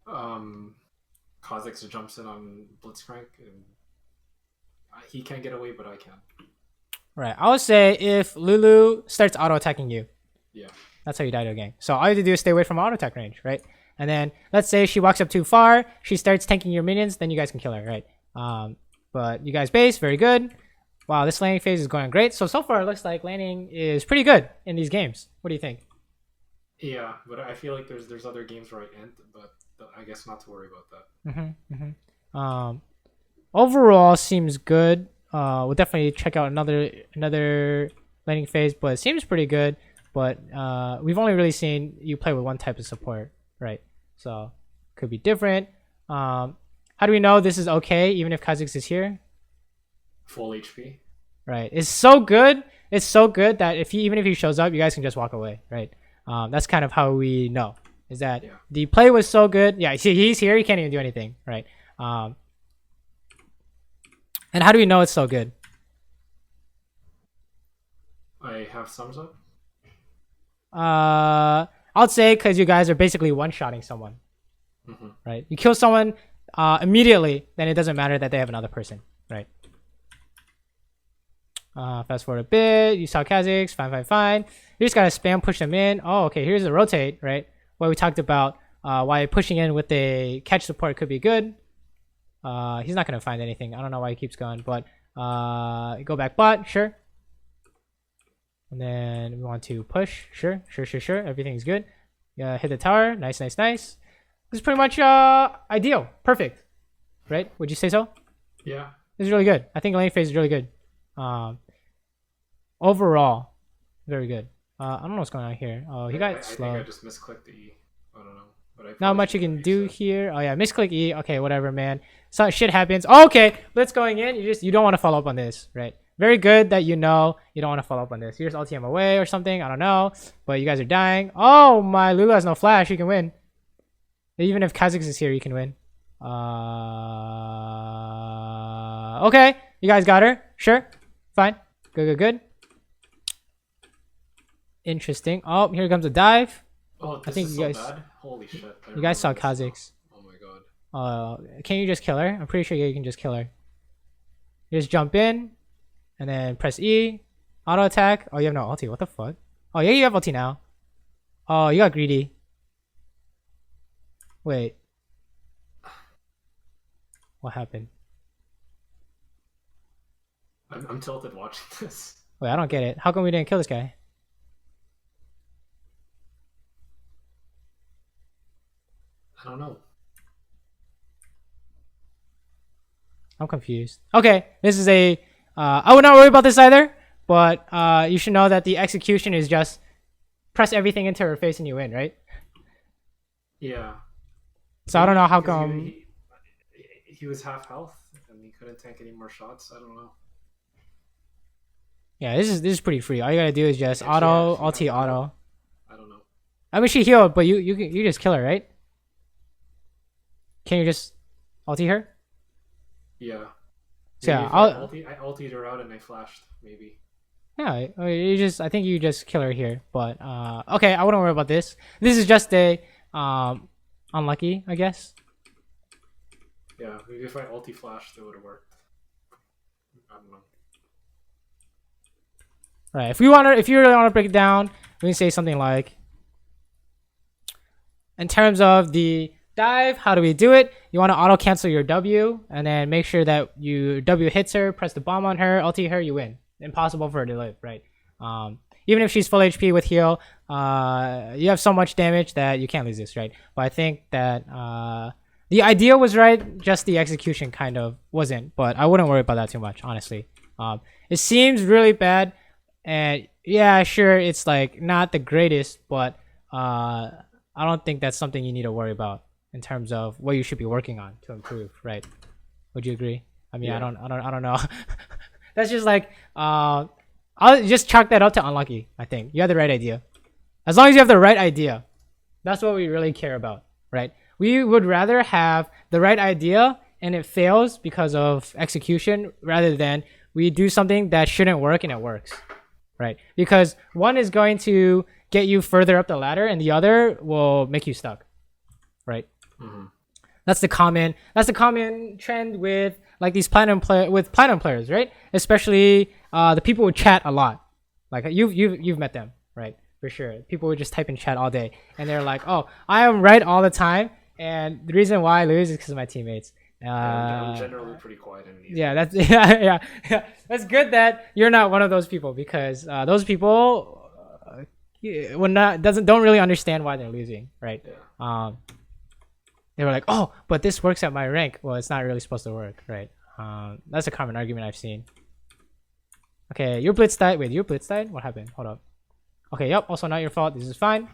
Speaker 2: Kha'Zix jumps in on Blitzcrank, and he can't get away, but I can.
Speaker 1: Right. I would say if Lulu starts auto attacking you.
Speaker 2: Yeah.
Speaker 1: That's how you die to a gank. So all you have to do is stay away from auto attack range, right? And then let's say she walks up too far, she starts tanking your minions, then you guys can kill her, right? But you guys base, very good. Wow, this laning phase is going great. So far it looks like laning is pretty good in these games. What do you think?
Speaker 2: Yeah, but I feel like there's other games where I end, but I guess not to worry about that.
Speaker 1: Overall seems good. We'll definitely check out another laning phase, but it seems pretty good. But we've only really seen you play with one type of support, right? So could be different. How do we know this is okay even if Kha'Zix is here?
Speaker 2: Full HP.
Speaker 1: Right. It's so good. It's so good that even if he shows up, you guys can just walk away, right? That's kind of how we know. Is that the play was so good. Yeah, he's here. He can't even do anything, right? And how do we know it's so good?
Speaker 2: I have sums up.
Speaker 1: I'll say because you guys are basically one-shotting someone, right? You kill someone immediately, then it doesn't matter that they have another person, right? Fast forward a bit. You saw Kha'Zix. Fine. You just gotta spam push them in. Oh, okay. Here's the rotate, right? What we talked about. Why pushing in with a catch support could be good. He's not gonna find anything. I don't know why he keeps going, but go back bot, sure. And then we want to push, sure. Everything's good. Hit the tower. Nice. This is pretty much ideal, perfect, right? Would you say so?
Speaker 2: Yeah.
Speaker 1: This is really good. I think lane phase is really good. Overall, very good. I don't know what's going on here. Oh, he got slow.
Speaker 2: I think I just misclicked the E. I don't know. But
Speaker 1: not much you can do here. Oh yeah, misclick E. Okay, whatever, man. So shit happens. Oh, okay, Blitz going in. You don't want to follow up on this, right? Very good that you know you don't want to follow up on this. You just ulti him away or something. I don't know. But you guys are dying. Oh my, Lulu has no flash. You can win. Even if Kha'Zix is here, you can win. Okay, you guys got her. Sure, fine. Good. Interesting. Oh, here comes a dive.
Speaker 2: Oh, this
Speaker 1: I think
Speaker 2: is
Speaker 1: you guys.
Speaker 2: so bad. Holy shit!
Speaker 1: You guys saw Kha'Zix.
Speaker 2: Oh my god.
Speaker 1: Can you just kill her? I'm pretty sure you can just kill her. You just jump in, and then press E, auto attack. Oh, you have no ulti. What the fuck? Oh yeah, you have ulti now. Oh, you got greedy. Wait. What happened?
Speaker 2: I'm tilted watching this.
Speaker 1: Wait, I don't get it. How come we didn't kill this guy?
Speaker 2: I don't know.
Speaker 1: I'm confused. Okay, this is a. I would not worry about this either, but you should know that the execution is just press everything into her face and you win, right?
Speaker 2: Yeah.
Speaker 1: So I don't
Speaker 2: Maybe
Speaker 1: know how
Speaker 2: because
Speaker 1: come.
Speaker 2: he was half health and he couldn't tank any more shots. I don't know.
Speaker 1: Yeah, this is pretty free. All you gotta do is just
Speaker 2: And she
Speaker 1: auto,
Speaker 2: actually had
Speaker 1: ulti,
Speaker 2: to heal.
Speaker 1: auto.
Speaker 2: I don't know.
Speaker 1: I mean, she healed, but you just kill her, right? Can you just ulti her?
Speaker 2: Yeah.
Speaker 1: So
Speaker 2: Maybe
Speaker 1: yeah,
Speaker 2: if I ultied her out and I flashed, maybe.
Speaker 1: yeah. I think you just kill her here. But okay, I wouldn't worry about this. This is just a unlucky, I guess.
Speaker 2: Yeah, maybe if I ulti flashed, it would have worked. I don't know.
Speaker 1: Right. If you really want to break it down, we can say something like, in terms of the dive, how do we do it? You want to auto cancel your W and then make sure that you W hits her, press the bomb on her, ulti her, you win. Impossible for her to live, right? Even if she's full HP with heal, you have so much damage that you can't lose this, right? But I think that the idea was right, just the execution kind of wasn't. But I wouldn't worry about that too much, honestly. It seems really bad, and yeah, sure, it's like not the greatest, but I don't think that's something you need to worry about in terms of what you should be working on to improve, right? Would you agree? I mean,
Speaker 2: Yeah.
Speaker 1: I don't know. That's just like I'll just chalk that up to unlucky. I think you have the right idea. As long as you have the right idea, that's what we really care about, right? We would rather have the right idea and it fails because of execution rather than we do something that shouldn't work and it works, right? Because one is going to get you further up the ladder and the other will make you stuck, right?
Speaker 2: Mm-hmm.
Speaker 1: That's the common trend with like these platinum players, right? Especially the people who chat a lot. Like you've met them, right? For sure. People would just type in chat all day and they're like, "Oh, I am right all the time, and the reason why I lose is because of my teammates."
Speaker 2: I'm generally pretty quiet in these.
Speaker 1: Yeah, that's yeah. That's good that you're not one of those people because those people don't really understand why they're losing, right?
Speaker 2: Yeah.
Speaker 1: They were like, "Oh, but this works at my rank." Well, it's not really supposed to work, right? That's a common argument I've seen. Okay, your blitz died. Wait, your blitz died? What happened? Hold up. Okay, yep. Also not your fault. This is fine.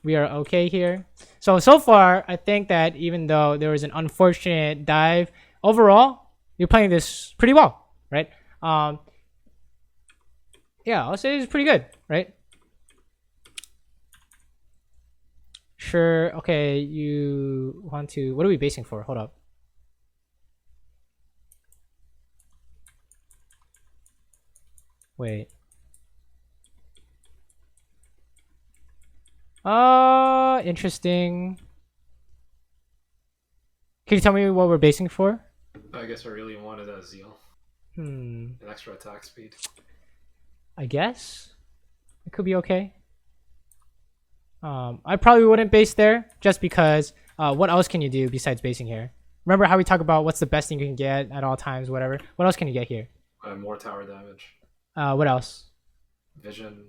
Speaker 1: We are okay here. So far, I think that even though there was an unfortunate dive, overall, you're playing this pretty well, right? Yeah, I'll say it's pretty good, right? Sure. Okay, you want to... What are we basing for? Hold up. Wait. Interesting. Can you tell me what we're basing for?
Speaker 2: I guess I really wanted a zeal. An extra attack speed.
Speaker 1: I guess it could be okay. I probably wouldn't base there just because what else can you do besides basing here? Remember how we talk about what's the best thing you can get at all times, whatever? What else can you get here?
Speaker 2: More tower damage.
Speaker 1: What else?
Speaker 2: Vision.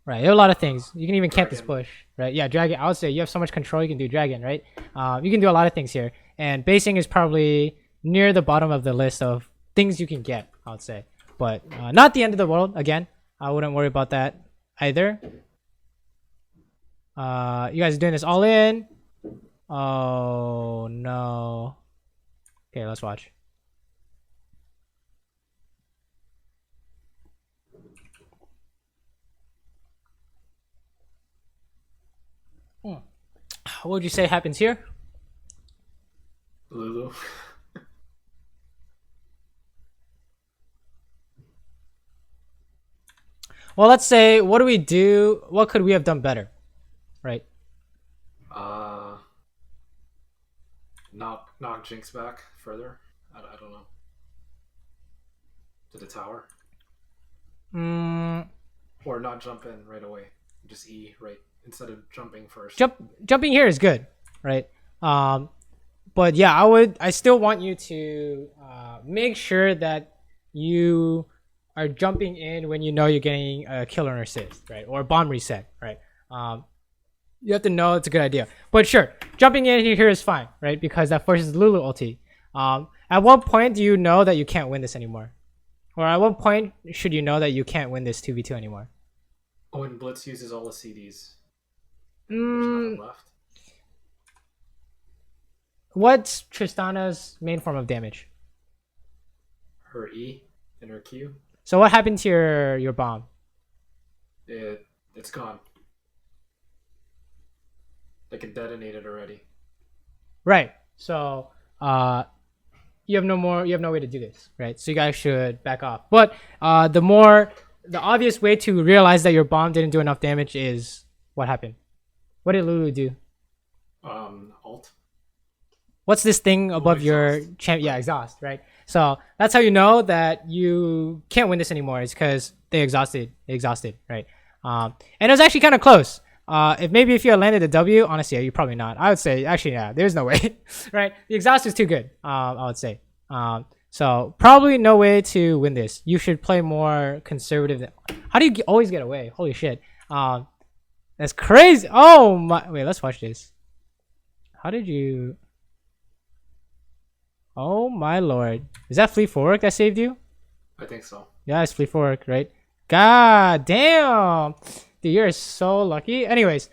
Speaker 1: Right, there are a lot of things. You can even camp this
Speaker 2: Dragon.
Speaker 1: push, right? Yeah, dragon. I would say you have so much control, you can do dragon, right? You can do a lot of things here. And basing is probably near the bottom of the list of things you can get, I would say. But not the end of the world, again. I wouldn't worry about that either. You guys are doing this all in. Oh, no. Okay, let's watch. What would you say happens here?
Speaker 2: Lulu.
Speaker 1: Well, let's say, what do we do? What could we have done better? Right?
Speaker 2: Knock Jinx back further. I don't know. To the tower. Or not jump in right away. Just E right instead of jumping first.
Speaker 1: Jumping here is good, right? But yeah, I still want you to make sure that you are jumping in when you know you're getting a kill or assist, right? Or a bomb reset, right? You have to know it's a good idea. But sure, jumping in here is fine, right? Because that forces Lulu ulti. At what point do you know that you can't win this anymore? Or at what point should you know that you can't win this 2v2 anymore?
Speaker 2: When Blitz uses all the CDs. There's
Speaker 1: Mm,
Speaker 2: nothing left.
Speaker 1: what's Tristana's main form of damage?
Speaker 2: Her E and her Q,
Speaker 1: So what happened to your bomb?
Speaker 2: it's gone. Like it detonated already.
Speaker 1: Right. So you have no way to do this, right? So you guys should back off. But the obvious way to realize that your bomb didn't do enough damage is what happened. What did Lulu do?
Speaker 2: Alt.
Speaker 1: What's this thing above your
Speaker 2: exhaust.
Speaker 1: champ? Yeah, exhaust, right? So that's how you know that you can't win this anymore. It's because they exhausted, right? And it was actually kind of close. If you had landed a W, honestly, you probably not. I would say actually, yeah, there's no way, right? The exhaust is too good. I would say. So probably no way to win this. You should play more conservative. How do you always get away? Holy shit. That's crazy. Oh my! Wait, let's watch this. How did you? Oh my lord! Is that Fleet Fork that saved you?
Speaker 2: I think so.
Speaker 1: Yeah, it's Fleet Fork, right? God damn, dude, you're so lucky. Anyways,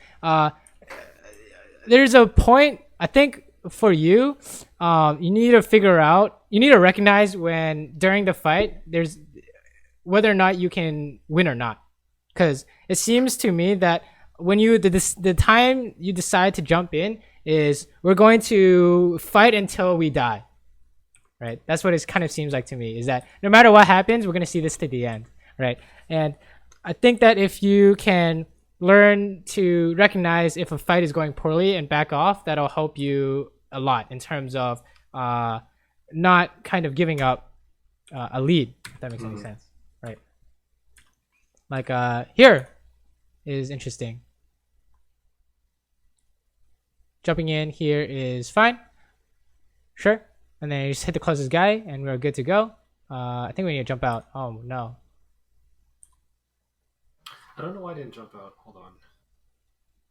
Speaker 1: there's a point I think for you. You need to recognize when during the fight there's whether or not you can win or not, because it seems to me that when the time you decide to jump in is we're going to fight until we die, right? That's what it kind of seems like to me, is that no matter what happens, we're going to see this to the end, right? And I think that if you can learn to recognize if a fight is going poorly and back off, that'll help you a lot in terms of not kind of giving up a lead, if that makes any sense, right? Like here is interesting. Jumping in here is fine. Sure. And then you just hit the closest guy and we're good to go. I think we need to jump out. Oh no.
Speaker 2: I don't know why I didn't jump out. Hold on.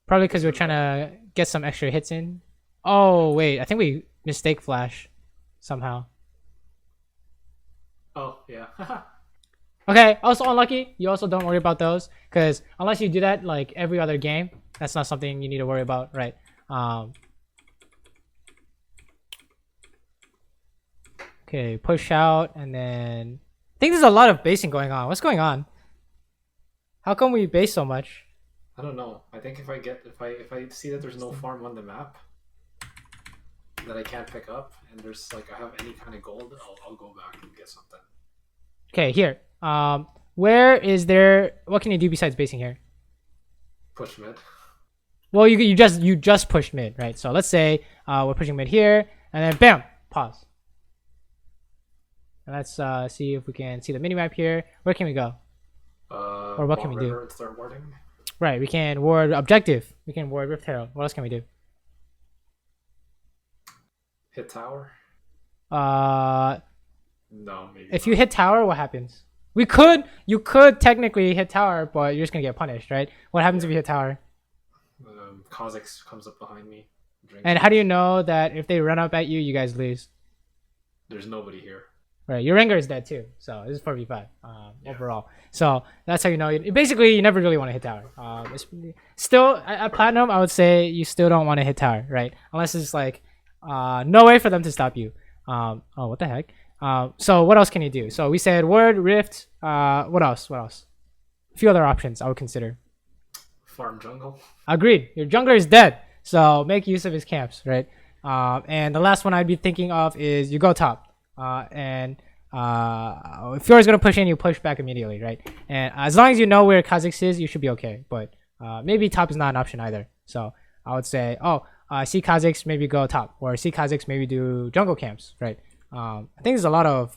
Speaker 1: Probably because we're trying to get some extra hits in. Oh wait, I think we mistake flash somehow.
Speaker 2: Oh yeah.
Speaker 1: Okay, also unlucky. You also don't worry about those, because unless you do that like every other game, that's not something you need to worry about, right? Okay, push out, and then I think there's a lot of basing going on. What's going on? How come we base so much?
Speaker 2: I don't know. I think if I see that there's no farm on the map that I can't pick up, and there's like I have any kind of gold, I'll go back and get something.
Speaker 1: Okay, here. Where is there? What can you do besides basing here?
Speaker 2: Push mid.
Speaker 1: Well, you just pushed mid, right? So let's say we're pushing mid here, and then bam, pause. And let's see if we can see the minimap here. Where can we go? Or what can we do?
Speaker 2: And start warding.
Speaker 1: Right, we can ward objective. We can ward Rift Herald. What else can we do?
Speaker 2: Hit tower. No, maybe.
Speaker 1: If you hit tower, what happens? You could technically hit tower, but you're just gonna get punished, right? What happens if you hit tower?
Speaker 2: Kha'Zix comes up behind me.
Speaker 1: And how do you know that if they run up at you, you guys lose?
Speaker 2: There's nobody here.
Speaker 1: Right, your Rengar is dead too, so this is 4v5 overall. So that's how you know. Basically, you never really want to hit tower. Still, at Platinum, I would say you still don't want to hit tower, right? Unless it's like no way for them to stop you. Oh, what the heck? So what else can you do? So we said ward, rift. What else? A few other options I would consider.
Speaker 2: Farm jungle.
Speaker 1: Agreed. Your jungler is dead, so make use of his camps, right? And the last one I'd be thinking of is you go top. And if yours gonna push in, you push back immediately, right? And as long as you know where Kha'Zix is, you should be okay. But maybe top is not an option either. So I would say, see Kha'Zix, maybe go top, or see Kha'Zix, maybe do jungle camps, right? I think there's a lot of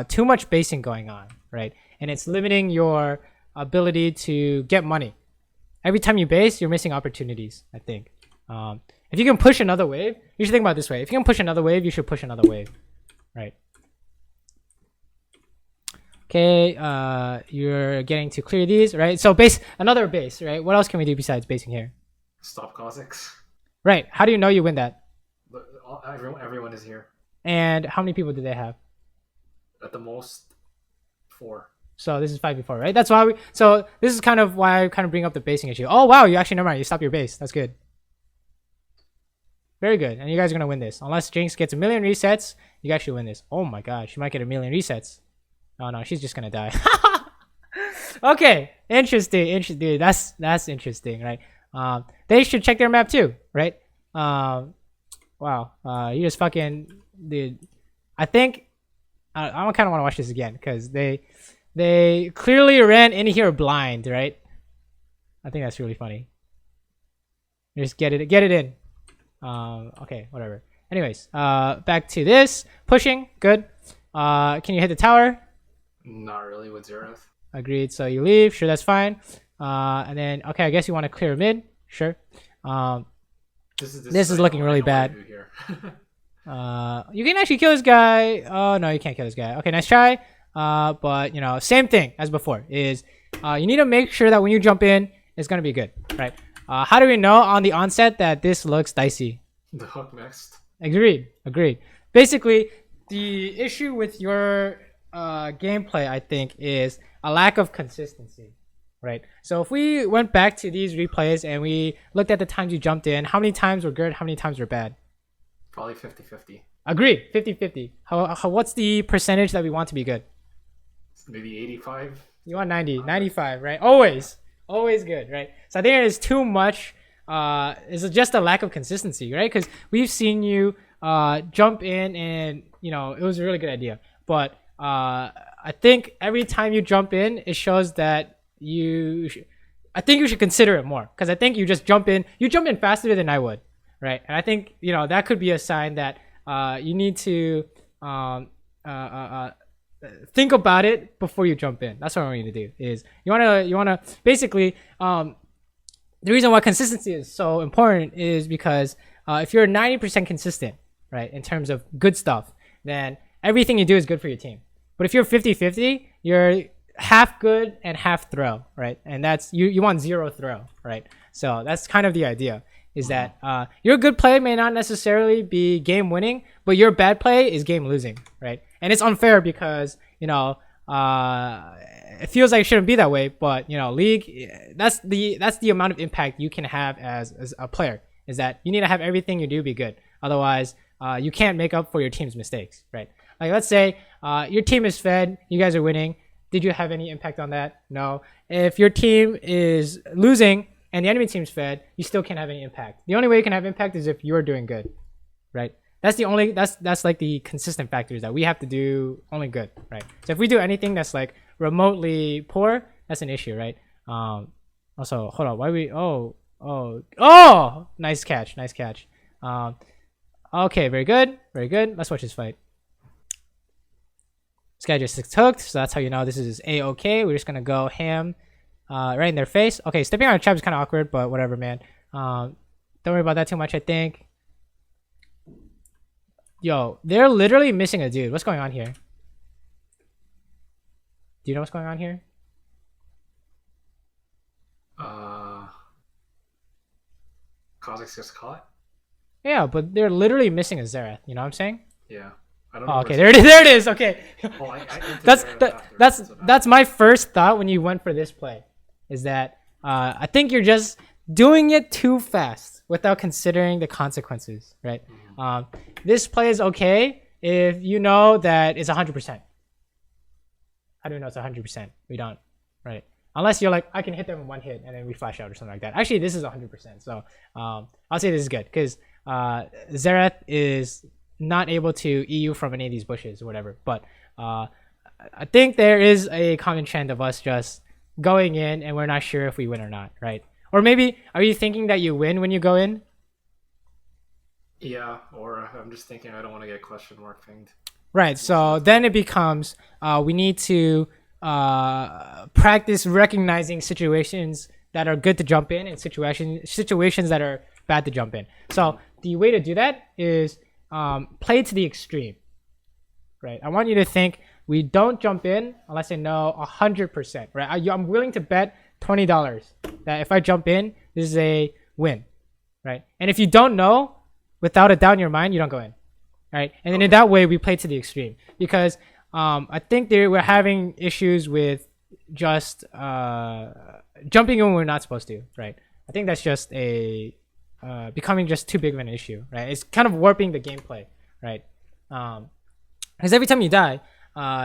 Speaker 1: too much basing going on, right? And it's limiting your ability to get money. Every time you base, you're missing opportunities, I think. If you can push another wave, you should think about it this way. If you can push another wave, you should push another wave, right? Okay, you're getting to clear these, right? So another base, right? What else can we do besides basing here?
Speaker 2: Stop Cossacks.
Speaker 1: Right. How do you know you win that?
Speaker 2: Everyone is here.
Speaker 1: And how many people do they have?
Speaker 2: At the most, 4.
Speaker 1: So this is 5v4, right? That's why so this is kind of why I kind of bring up the basing issue. Oh, wow. You actually, never mind. You stop your base. That's good. Very good. And you guys are going to win this. Unless Jinx gets a million resets, you guys should win this. Oh my god. She might get a million resets. Oh no, she's just going to die. Okay. Interesting. Dude, that's interesting, right? They should check their map too, right? Wow. You just fucking, dude. I think I kind of want to watch this again because they clearly ran in here blind, right? I think that's really funny. Just get it in. Okay, whatever. Anyways, back to this pushing. Good. Can you hit the tower?
Speaker 2: Not really with Xerath.
Speaker 1: Agreed. So you leave. Sure, that's fine. And then okay, I guess you want to clear mid. Sure. This is looking really bad. You can actually kill this guy. Oh no, you can't kill this guy. Okay, nice try. But you know, same thing as before. Is you need to make sure that when you jump in, it's gonna be good, right? How do we know on the onset that this looks dicey?
Speaker 2: The hook next.
Speaker 1: Agreed. Basically, the issue with your gameplay, I think, is a lack of consistency, right? So if we went back to these replays and we looked at the times you jumped in, how many times were good, how many times were bad?
Speaker 2: Probably 50-50.
Speaker 1: Agreed. 50-50. What's the percentage that we want to be good?
Speaker 2: Maybe 85.
Speaker 1: You want 90, 95, right? Always good, right? So I think it is too much. It's just a lack of consistency, right? Because we've seen you jump in and, you know, it was a really good idea. But I think every time you jump in, it shows that I think you should consider it more. Because I think you just jump in faster than I would, right? And I think, you know, that could be a sign that you need to think about it before you jump in. That's what I want you to do. Is you wanna basically the reason why consistency is so important is because if you're 90% consistent, right, in terms of good stuff, then everything you do is good for your team. But if you're 50-50, you're half good and half throw, right? And that's you want 0 throw, right? So that's kind of the idea. Is that your good play may not necessarily be game winning, but your bad play is game losing, right? And it's unfair because, you know, it feels like it shouldn't be that way, but, you know, League, that's the amount of impact you can have as a player, is that you need to have everything you do be good. Otherwise, you can't make up for your team's mistakes, right? Like, let's say your team is fed, you guys are winning. Did you have any impact on that? No. If your team is losing and the enemy team's fed, you still can't have any impact. The only way you can have impact is if you're doing good, right? That's like the consistent factors that we have to do only good, right? So if we do anything that's like remotely poor, that's an issue, right? Also, hold on, nice catch. Okay, very good. Let's watch this fight. This guy just hooked, so that's how you know this is A-okay. We're just gonna go ham right in their face. Okay, stepping on a trap is kind of awkward, but whatever, man. Don't worry about that too much, I think. Yo, they're literally missing a dude. What's going on here? Do you know what's going on here?
Speaker 2: Cossacks just caught?
Speaker 1: Yeah, but they're literally missing a Xerath. You know what I'm saying?
Speaker 2: Yeah. I don't know.
Speaker 1: Okay, there it is. Okay.
Speaker 2: Oh,
Speaker 1: that's my first thought when you went for this play, is that I think you're just doing it too fast without considering the consequences, right? This play is okay if you know that it's 100%. How do we know it's 100%? We don't, right? Unless you're like, I can hit them in one hit and then we flash out or something like that. Actually, this is 100%. So I'll say this is good because Xerath is not able to EU from any of these bushes or whatever. But I think there is a common trend of us just going in and we're not sure if we win or not, right? Or maybe, are you thinking that you win when you go in?
Speaker 2: Yeah, or I'm just thinking I don't want to get question mark pinged.
Speaker 1: Right, so then it becomes we need to practice recognizing situations that are good to jump in and situations that are bad to jump in. So the way to do that is play to the extreme, right? I want you to think we don't jump in unless I know 100%, right? I'm willing to bet $20 that if I jump in, this is a win, right? And if you don't know, without a doubt in your mind, you don't go in, right? And then in that way, we play to the extreme because I think we're having issues with just jumping in when we're not supposed to, right? I think that's just a becoming just too big of an issue, right? It's kind of warping the gameplay, right? Because every time you die,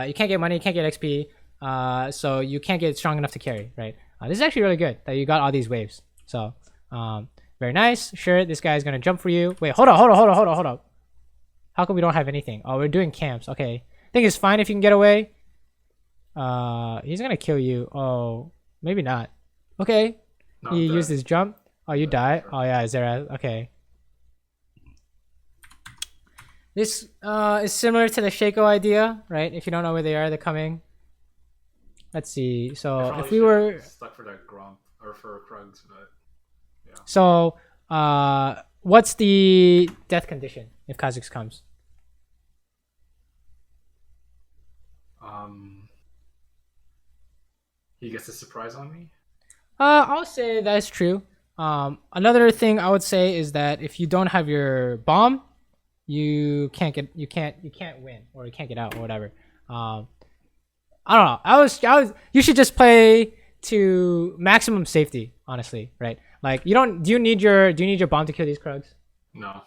Speaker 1: you can't get money, you can't get XP, so you can't get strong enough to carry, right? This is actually really good that you got all these waves. So very nice. Sure, this guy is gonna jump for you. Wait, hold up. How come we don't have anything? Oh, we're doing camps. Okay, I think it's fine if you can get away. He's gonna kill you. Oh, maybe not. Okay, he used his jump. Oh, you die. Oh yeah, is there? Okay. This is similar to the Shaco idea, right? If you don't know where they are, they're coming. Let's see. So if we were
Speaker 2: stuck for that Gromp or for Krugs, but yeah.
Speaker 1: So what's the death condition if Kha'Zix comes?
Speaker 2: He gets a surprise on me.
Speaker 1: I'll say that's true. Another thing I would say is that if you don't have your bomb, you can't win or you can't get out or whatever. I don't know. I was you should just play to maximum safety, honestly, right? Like do you need your bomb to kill these Krugs?
Speaker 2: No.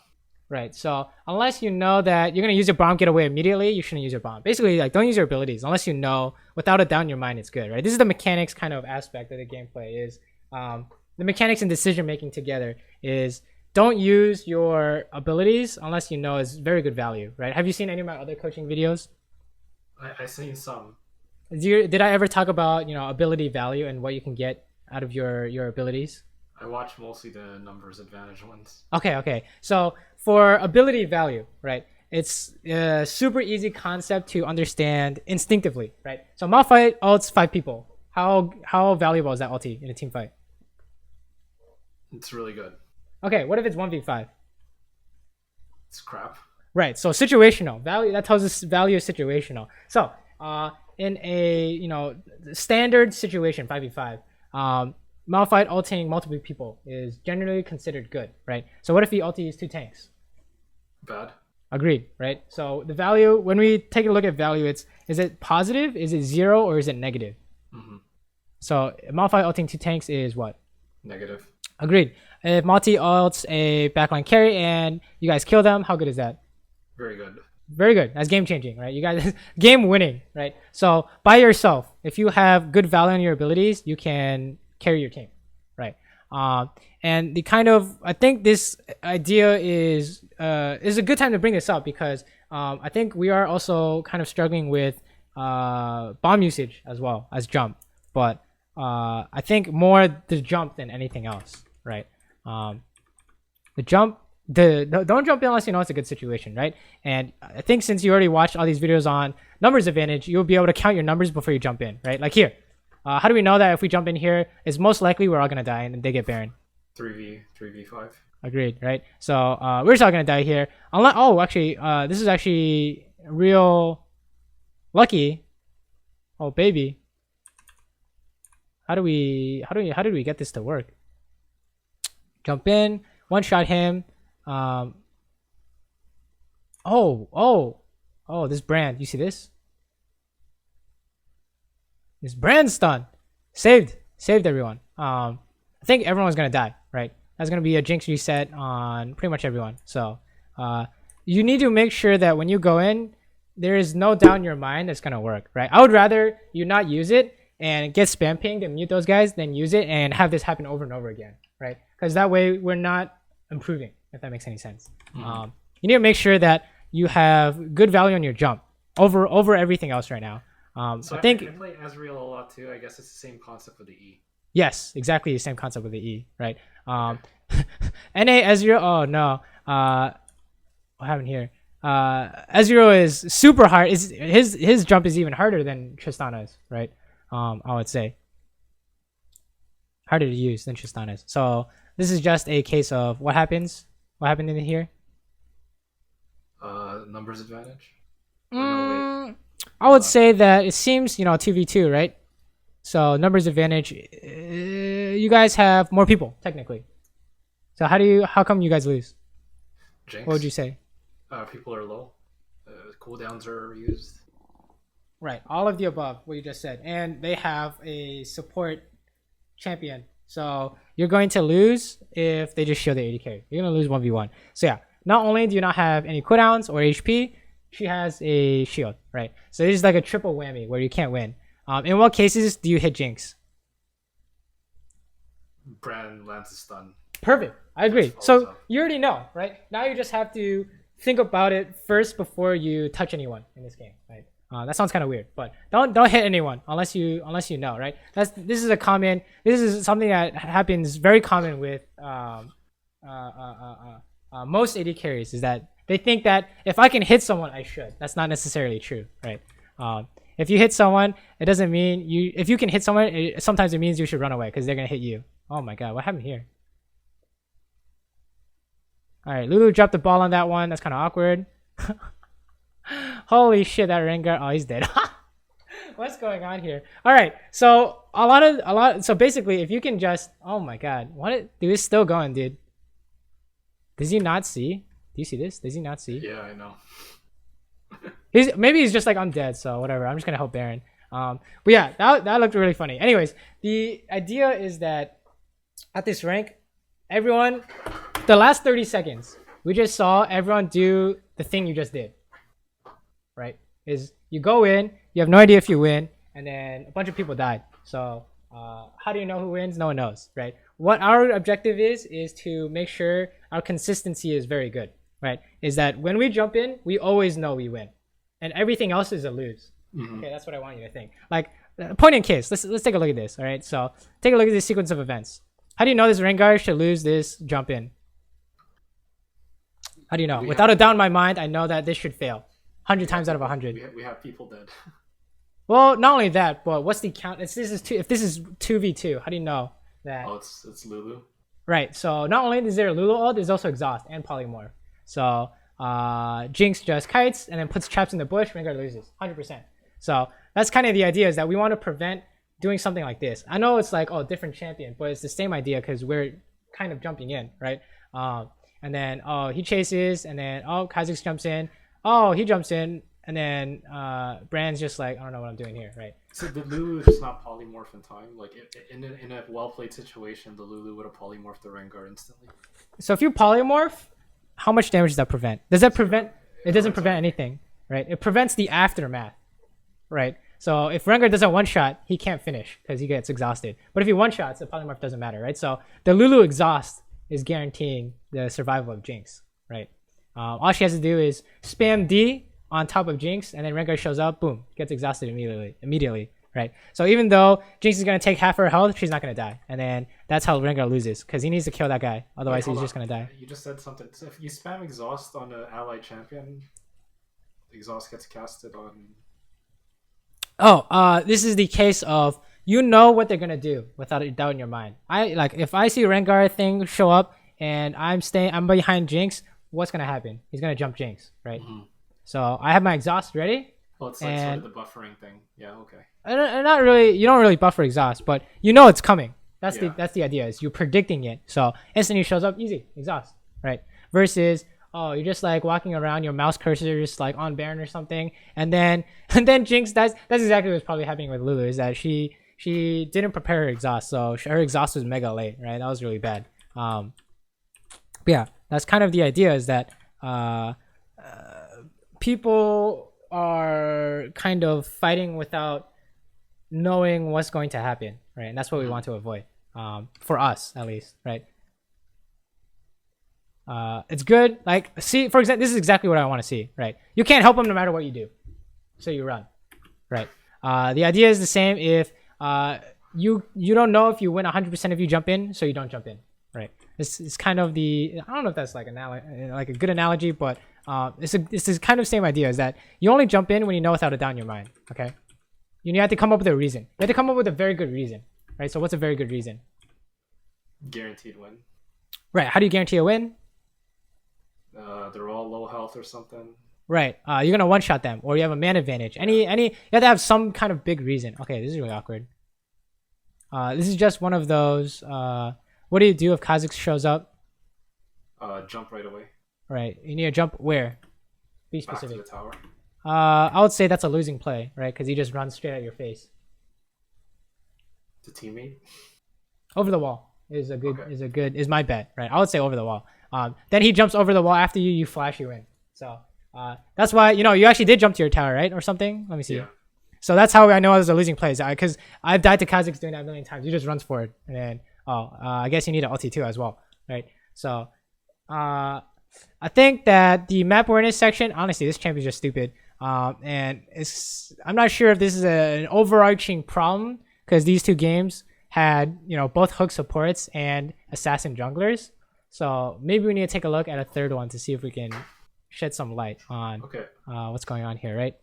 Speaker 1: Right. So unless you know that you're gonna use your bomb, get away immediately, you shouldn't use your bomb. Basically, like don't use your abilities unless you know without a doubt in your mind it's good, right? This is the mechanics kind of aspect of the gameplay is the mechanics and decision making together is don't use your abilities unless you know it's very good value, right? Have you seen any of my other coaching videos?
Speaker 2: I've seen some.
Speaker 1: Did I ever talk about ability value and what you can get out of your abilities?
Speaker 2: I watch mostly the numbers advantage ones.
Speaker 1: Okay. So for ability value, right? It's a super easy concept to understand instinctively, right? So Malphite ults 5 people. How valuable is that ulti in a team fight?
Speaker 2: It's really good.
Speaker 1: Okay, what if it's 1v5?
Speaker 2: It's crap.
Speaker 1: Right. So situational value, that tells us value is situational. So in a standard situation 5v5, Malphite ulting multiple people is generally considered good, right? So what if he ultis 2 tanks?
Speaker 2: Bad.
Speaker 1: Agreed, right? So the value, when we take a look at value, is it positive, is it 0, or is it negative?
Speaker 2: Mm-hmm.
Speaker 1: So Malphite ulting 2 tanks is what?
Speaker 2: Negative.
Speaker 1: Agreed. If Malti ults a backline carry and you guys kill them, how good is that?
Speaker 2: Very good.
Speaker 1: Very good. That's game changing, right? You guys, game winning, right? So by yourself, if you have good value on your abilities, you can carry your team, right? And the kind of, I think this idea is a good time to bring this up because I think we are also kind of struggling with bomb usage as well as jump, but I think more the jump than anything else, right? The jump, don't jump in unless you know it's a good situation, right? And I think since you already watched all these videos on numbers advantage, you'll be able to count your numbers before you jump in, right? Like here. How do we know that if we jump in here, it's most likely we're all going to die and they get Baron?
Speaker 2: 3v5.
Speaker 1: Agreed, right? So we're just all going to die here. Unless, actually, this is actually real lucky. Oh, baby. How did we get this to work? Jump in, one shot him. This brand. You see this? This brand stun saved everyone. I think everyone's gonna die, right? That's gonna be a jinx reset on pretty much everyone. So you need to make sure that when you go in, there is no doubt in your mind that's gonna work, right? I would rather you not use it and get spam pinged and mute those guys than use it and have this happen over and over again, right? Because that way we're not improving, if that makes any sense. Mm-hmm. You need to make sure that you have good value on your jump over everything else right now.
Speaker 2: So
Speaker 1: I think
Speaker 2: I play Ezreal a lot too. I guess it's the same concept with the E.
Speaker 1: Yes, exactly the same concept with the E, right? NA Ezreal. Oh no, what happened here? Ezreal is super hard. His jump is even harder than Tristana's, right? I would say harder to use than Tristana's. So this is just a case of what happens. What happened in here?
Speaker 2: Numbers advantage.
Speaker 1: I would say that it seems 2v2, right? So numbers advantage. You guys have more people technically. So how come you guys lose?
Speaker 2: Jinx.
Speaker 1: What would you say?
Speaker 2: People are low. Cooldowns are used.
Speaker 1: Right, all of the above, what you just said, and they have a support champion. So you're going to lose if they just shield the 80k. You're gonna lose 1v1. So yeah, not only do you not have any cooldowns or HP, she has a shield, right? So this is like a triple whammy where you can't win. In what cases do you hit Jinx?
Speaker 2: Brand lands a stun.
Speaker 1: Perfect. I agree.
Speaker 2: Follows
Speaker 1: So
Speaker 2: up.
Speaker 1: you already know, right? Now you just have to think about it first before you touch anyone in this game, right? That sounds kind of weird, but don't hit anyone unless you know, right? This is something that happens very common with most AD carries, is that they think that if I can hit someone, I should. That's not necessarily true, right? If you hit someone, it doesn't mean you. If you can hit someone, sometimes it means you should run away because they're gonna hit you. Oh my god, what happened here? All right, Lulu dropped the ball on that one. That's kind of awkward. Holy shit, that Rengar. Oh, he's dead. What's going on here? All right, so so basically, if you can just, oh my god, dude, it's still going, dude. Does he not see? Do you see this? Does he not see?
Speaker 2: Yeah, I know.
Speaker 1: Maybe he's just like, I'm dead, so whatever. I'm just gonna help Baron. But yeah, that looked really funny. Anyways, the idea is that at this rank, everyone, the last 30 seconds, we just saw everyone do the thing you just did. Right? Is you go in, you have no idea if you win, and then a bunch of people died. So how do you know who wins? No one knows, right? What our objective is to make sure our consistency is very good, right? Is that when we jump in, we always know we win, and everything else is a lose. Mm-hmm. Okay, that's what I want you to think. Like, point in case, let's take a look at this. All right, so take a look at this sequence of events. How do you know this Rengar should lose this jump in? How do you know? Without a doubt in my mind, I know that this should fail. 100 times out of 100.
Speaker 2: We have people dead.
Speaker 1: Well, not only that, but what's the count? If this is 2v2, how do you know that?
Speaker 2: Oh, it's Lulu.
Speaker 1: Right. So not only is there a Lulu ult, there's also exhaust and polymorph. So Jinx just kites and then puts traps in the bush. Rengar loses 100%. So that's kind of the idea, is that we want to prevent doing something like this. I know it's like, oh, different champion, but it's the same idea because we're kind of jumping in, right? And then he chases, and then Kha'Zix jumps in. Oh, he jumps in, and then Brand's just like, I don't know what I'm doing here, right?
Speaker 2: So the Lulu is not polymorph in time. Like in a well played situation, the Lulu would have polymorphed the Rengar instantly.
Speaker 1: So if you polymorph, how much damage does that prevent? Does that prevent? It doesn't prevent anything, right? It prevents the aftermath, right? So if Rengar does a one shot, he can't finish because he gets exhausted. But if he one shots, the polymorph doesn't matter, right? So the Lulu exhaust is guaranteeing the survival of Jinx, right? All she has to do is spam D on top of Jinx, and then Rengar shows up, boom, gets exhausted immediately, right? So even though Jinx is going to take half her health, she's not going to die. And then that's how Rengar loses, because he needs to kill that guy. Otherwise, he's just going to die.
Speaker 2: You just said something. So if you spam exhaust on an allied champion, exhaust gets casted on...
Speaker 1: Oh, this is the case of, you know what they're going to do without a doubt in your mind. If I see Rengar thing show up and I'm behind Jinx, what's going to happen? He's going to jump Jinx, right? Mm-hmm. So I have my exhaust ready.
Speaker 2: Well, it's like sort of the buffering thing. Yeah, okay.
Speaker 1: And not really, you don't really buffer exhaust, but you know it's coming. That's the idea, is you're predicting it. So instantly shows up, easy, exhaust, right? Versus, you're just like walking around, your mouse cursor just like on Baron or something, and then Jinx, that's exactly what's probably happening with Lulu, is that she didn't prepare her exhaust, so her exhaust was mega late, right? That was really bad. But yeah, that's kind of the idea, is that people are kind of fighting without knowing what's going to happen, right? And that's what we want to avoid, for us at least, right? It's good. Like, see, for example, this is exactly what I want to see, right? You can't help them no matter what you do, so you run, right? The idea is the same. If you don't know if you win 100% if you jump in, so you don't jump in, right? It's kind of I don't know if that's like a good analogy, but it's this kind of same idea, is that you only jump in when you know without a doubt in your mind, okay? You have to come up with a reason. You have to come up with a very good reason, right? So what's a very good reason?
Speaker 2: Guaranteed win.
Speaker 1: Right. How do you guarantee a win?
Speaker 2: They're all low health or something.
Speaker 1: Right. You're gonna one shot them, or you have a man advantage. You have to have some kind of big reason. Okay, this is really awkward. This is just one of those. What do you do if Kha'Zix shows up?
Speaker 2: Jump right away.
Speaker 1: Right. You need to jump where? Be
Speaker 2: Back to
Speaker 1: specific.
Speaker 2: the tower.
Speaker 1: I would say that's a losing play, right? Because he just runs straight at your face.
Speaker 2: To teammate.
Speaker 1: Over the wall is a good is my bet, right? I would say over the wall. Then he jumps over the wall after you flash you in. So that's why you actually did jump to your tower, right, or something. Let me see.
Speaker 2: Yeah.
Speaker 1: So that's how I know it was a losing play, because I've died to Kazakhs doing that a million times. He just runs forward, and then I guess you need an ulti too as well, right? So I think that the map awareness section, honestly, this champ is just stupid, and I'm not sure if this is an overarching problem because these two games had both hook supports and assassin junglers. So maybe we need to take a look at a third one to see if we can shed some light on what's going on here, right?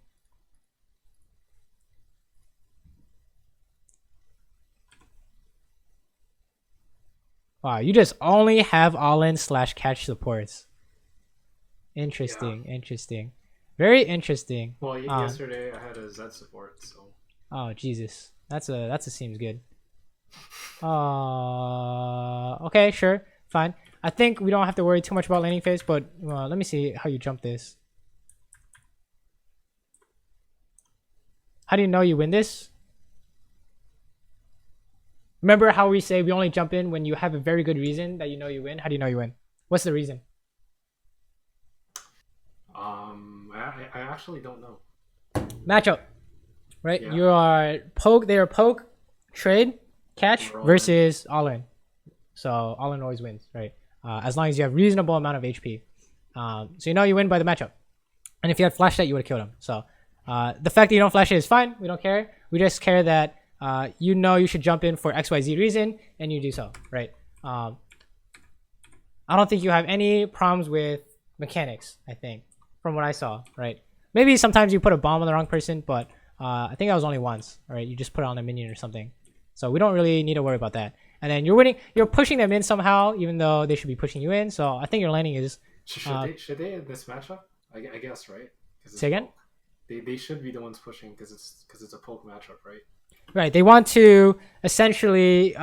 Speaker 1: Wow, you just only have all-in / catch supports. Interesting, interesting. Very interesting.
Speaker 2: Well, yesterday I had a Z support, so.
Speaker 1: Oh, Jesus. That's a seems good. Okay, sure, fine. I think we don't have to worry too much about laning phase, but let me see how you jump this. How do you know you win this? Remember how we say we only jump in when you have a very good reason that you win? How do you know you win? What's the reason?
Speaker 2: I actually don't know.
Speaker 1: Matchup, right?
Speaker 2: Yeah.
Speaker 1: You are poke. They are poke, trade, catch versus all in. So all in always wins, right? As long as you have reasonable amount of HP. So you win by the matchup. And if you had flashed that, you would have killed him. So the fact that you don't flash it is fine. We don't care. We just care that you should jump in for XYZ reason, and you do so, right? I don't think you have any problems with mechanics, I think, from what I saw, right? Maybe sometimes you put a bomb on the wrong person, but I think that was only once, right? You just put it on a minion or something. So we don't really need to worry about that. And then you're pushing them in somehow, even though they should be pushing you in. So I think your landing is...
Speaker 2: Should they in this matchup? I guess, right?
Speaker 1: Say again?
Speaker 2: They should be the ones pushing because it's a poke matchup, right?
Speaker 1: Right. They want to essentially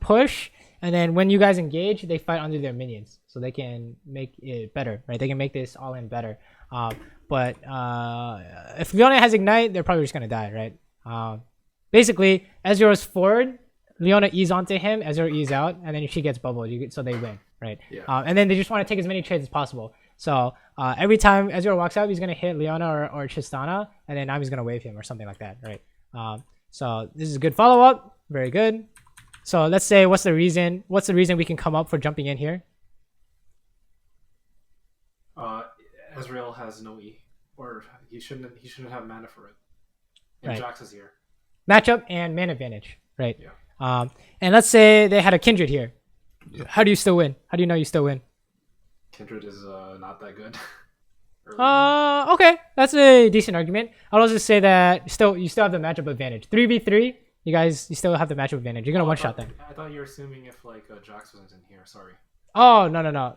Speaker 1: push, and then when you guys engage, they fight under their minions, so they can make it better, right? They can make this all in better. But if Leona has ignite, they're probably just gonna die, right? Basically, Ezreal's forward, Leona E's onto him, Ezreal E's out, and then if she gets bubbled, so they win, right?
Speaker 2: Yeah.
Speaker 1: And then they just want to take as many trades as possible. So every time Ezreal walks out, he's gonna hit Leona or Tristana, and then Nami's gonna wave him or something like that, right? So this is a good follow-up. Very good. So let's say what's the reason we can come up for jumping in here?
Speaker 2: Ezreal has no E, or he shouldn't have mana for it. And
Speaker 1: Right.
Speaker 2: Jax is here.
Speaker 1: Matchup and man advantage, right?
Speaker 2: Yeah.
Speaker 1: And let's say they had a Kindred here. How do you still win? How do you know you still win?
Speaker 2: Kindred is not that good.
Speaker 1: Okay, that's a decent argument. I'll also say that you still have the matchup advantage. 3v3, you still have the matchup advantage. You're gonna one-shot them.
Speaker 2: I thought you were assuming if Jax wasn't in here. Sorry.
Speaker 1: Oh no.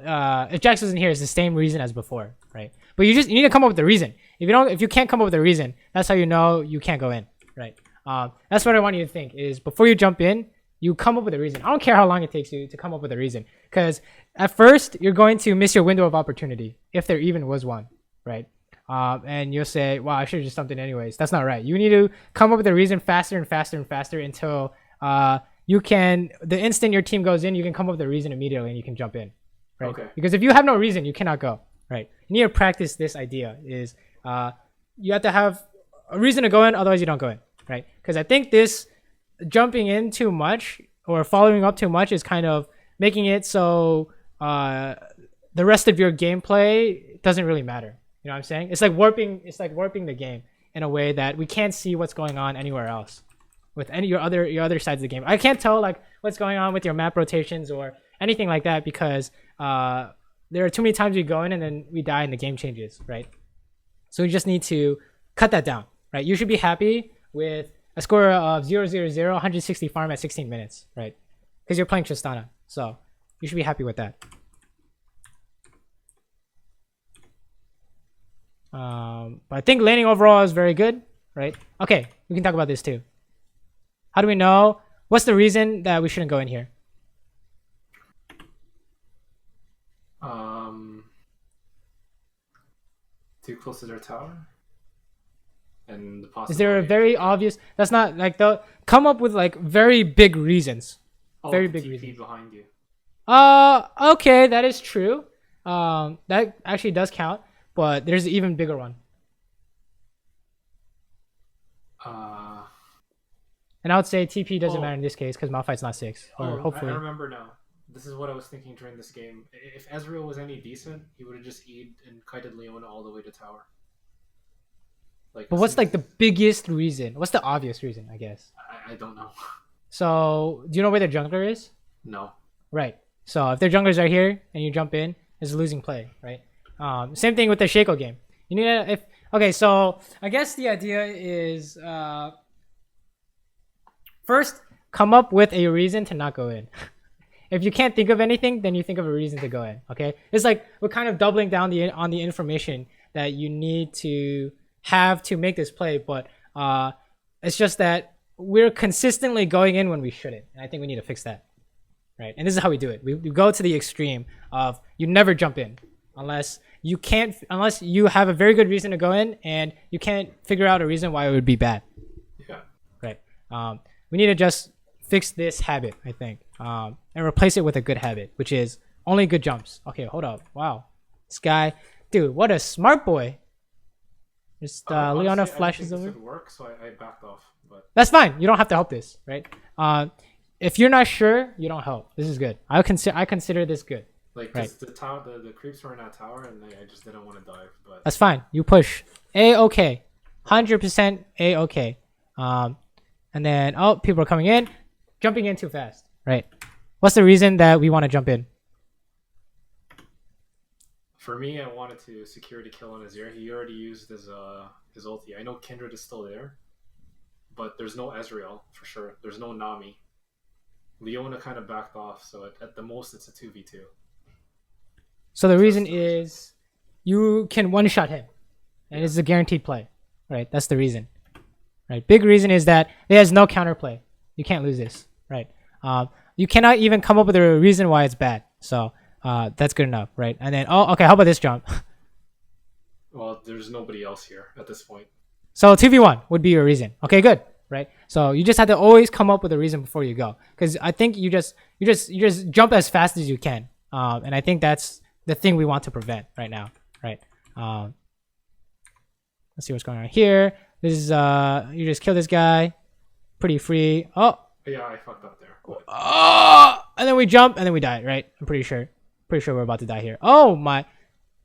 Speaker 1: If Jax wasn't here, it's the same reason as before, right? But you need to come up with a reason. If you can't come up with a reason, that's how you know you can't go in, right? That's what I want you to think is before you jump in, you come up with a reason. I don't care how long it takes you to come up with a reason, because at first you're going to miss your window of opportunity if there even was one, right? And you'll say, "Wow, I should have just jumped in anyways." That's not right. You need to come up with a reason faster and faster and faster until the instant your team goes in, you can come up with a reason immediately and you can jump in, right?
Speaker 2: Okay.
Speaker 1: Because if you have no reason, you cannot go, right? You need to practice this idea is you have to have a reason to go in, otherwise you don't go in, right? Because I think this jumping in too much or following up too much is kind of making it so the rest of your gameplay doesn't really matter. You know what I'm saying? It's like warping the game in a way that we can't see what's going on anywhere else with your other sides of the game. I can't tell what's going on with your map rotations or anything like that because there are too many times we go in and then we die and the game changes, right? So we just need to cut that down, right? You should be happy with a score of 0-0-0, 160 farm at 16 minutes, right? Because you're playing Tristana, so you should be happy with that. But I think laning overall is very good, right? Okay, we can talk about this too. How do we know? What's the reason that we shouldn't go in here?
Speaker 2: too close to their tower, and the
Speaker 1: Is there a
Speaker 2: possibility.
Speaker 1: very obvious? That's not like the come up with like very big reasons.
Speaker 2: Oh,
Speaker 1: Very
Speaker 2: the
Speaker 1: big
Speaker 2: TP
Speaker 1: reasons.
Speaker 2: behind you.
Speaker 1: Okay, that is true. That actually does count, but there's an even bigger one.
Speaker 2: Uh,
Speaker 1: And I would say TP doesn't
Speaker 2: Oh.
Speaker 1: matter in this case because Malphite's not 6. Or
Speaker 2: oh,
Speaker 1: hopefully.
Speaker 2: I remember now. This is what I was thinking during this game. If Ezreal was any decent, he would have just E'd and kited Leona all the way to tower. Like,
Speaker 1: But what's like the biggest reason? What's the obvious reason, I guess?
Speaker 2: I don't know.
Speaker 1: So, do you know where their jungler is?
Speaker 2: No.
Speaker 1: Right. So, if their junglers are here and you jump in, it's a losing play, right? Same thing with the Shaco game. You need to, if okay, so I guess the idea is first come up with a reason to not go in. If you can't think of anything, then you think of a reason to go in. Okay, it's like we're kind of doubling down on the information that you need to have to make this play, but it's just that we're consistently going in when we shouldn't, and I think we need to fix that. Right, and this is how we do it. We go to the extreme of you never jump in unless you have a very good reason to go in, and you can't figure out a reason why it would be bad.
Speaker 2: Yeah.
Speaker 1: Right. We need to just fix this habit, I think, and replace it with a good habit, which is only good jumps. Okay, hold up. Wow, this guy, dude, what a smart boy. Just
Speaker 2: Honestly,
Speaker 1: Leona
Speaker 2: I didn't
Speaker 1: flashes
Speaker 2: think
Speaker 1: over.
Speaker 2: this would work, so I backed off. But
Speaker 1: That's fine. You don't have to help this, right? If you're not sure, you don't help. This is good. I consider this good.
Speaker 2: like,
Speaker 1: Right.
Speaker 2: 'cause the tower, the creeps were in that tower, and I just didn't want to dive. But
Speaker 1: That's fine. You push. A-okay. 100% A-okay. And then, oh, people are coming in. Jumping in too fast. Right. What's the reason that we want to jump in?
Speaker 2: for me, I wanted to security kill on Azir. He already used his ulti. I know Kindred is still there, but there's no Ezreal for sure. There's no Nami. Leona kind of backed off, so at the most it's a 2v2.
Speaker 1: So the reason is you can one-shot him. And it's a guaranteed play. Right. That's the reason. Right. Big reason is that he has no counterplay. You can't lose this. Right. You cannot even come up with a reason why it's bad. So that's good enough. Right. And then, oh, okay. How about this jump?
Speaker 2: Well, there's nobody else here at this point.
Speaker 1: So 2v1 would be your reason. Okay, good. Right. So you just have to always come up with a reason before you go. Because I think you just jump as fast as you can. And I think that's the thing we want to prevent right now. Right. Let's see what's going on here. This is you just kill this guy. Pretty free. Oh,
Speaker 2: Yeah, I fucked up there. But
Speaker 1: and then we jump and then we die, right? I'm pretty sure we're about to die here. Oh my,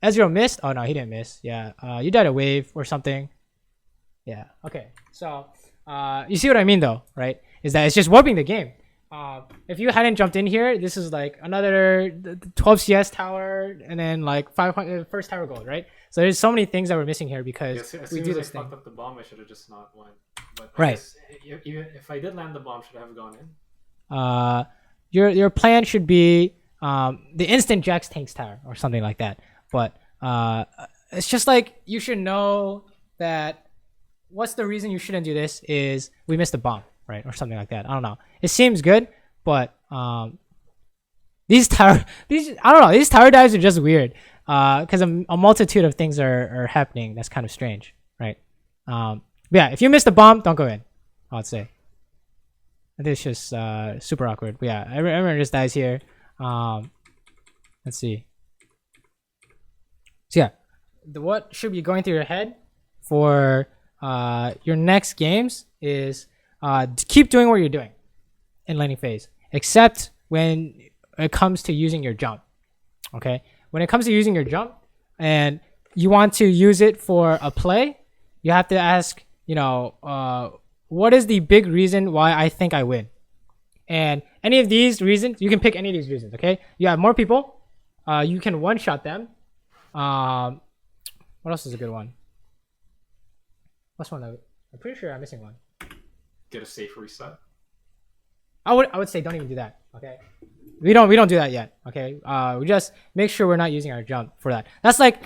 Speaker 1: Ezreal missed. Oh no, he didn't miss. Yeah, you died a wave or something. Yeah. Okay. So you see what I mean though, right? Is that it's just warping the game. If you hadn't jumped in here, this is like another 12 CS tower and then like 500 first tower gold, right? So there's so many things that we're missing here because
Speaker 2: yeah, as
Speaker 1: we
Speaker 2: soon
Speaker 1: do
Speaker 2: as
Speaker 1: this
Speaker 2: I
Speaker 1: thing.
Speaker 2: fucked up the bomb, I should have just not went. But I
Speaker 1: Right.
Speaker 2: guess even if I did land the bomb, should I have gone in?
Speaker 1: Your plan should be the instant Jax tanks tower or something like that. But it's just like you should know that what's the reason you shouldn't do this is we missed a bomb, right? Or something like that. I don't know. It seems good, but these tower dives are just weird because a multitude of things are happening. That's kind of strange, right? But yeah, if you miss the bomb, don't go in. I'd say. I think it's just super awkward. But yeah, everyone just dies here. Let's see. So yeah, what should be going through your head for your next games is to keep doing what you're doing in laning phase, except when it comes to using your jump. Okay, when it comes to using your jump and you want to use it for a play, you have to ask, what is the big reason why I think I win? And any of these reasons, you can pick any of these reasons, okay? You have more people. You can one-shot them. What else is a good one? What's one? I'm pretty sure I'm missing one.
Speaker 2: Get a safe reset.
Speaker 1: I would say don't even do that, okay? We don't do that yet, okay? We just make sure we're not using our jump for that. That's like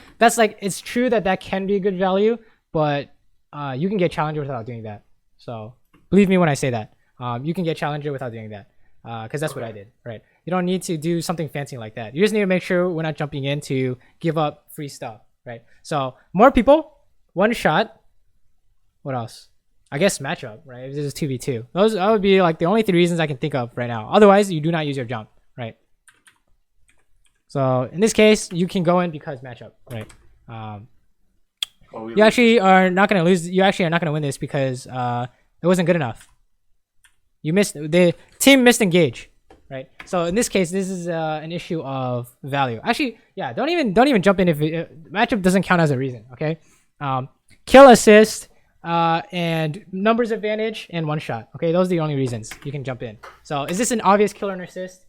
Speaker 1: it's true that can be a good value, but you can get Challenger without doing that. So believe me when I say that. You can get Challenger without doing that. Because that's what I did, right? You don't need to do something fancy like that. You just need to make sure we're not jumping in to give up free stuff, right? So more people, one shot. What else? I guess matchup, right? If this is 2v2. That would be like the only 3 reasons I can think of right now. Otherwise, you do not use your jump, right? So in this case, you can go in because matchup, right? You actually are not going to lose. You actually are not going to win this because it wasn't good enough. You missed. The team missed engage, right? So in this case, this is an issue of value. Actually, yeah, don't even jump in if matchup doesn't count as a reason, okay? Kill, assist, and numbers advantage and one shot. Okay, those are the only reasons you can jump in. So is this an obvious kill or an assist?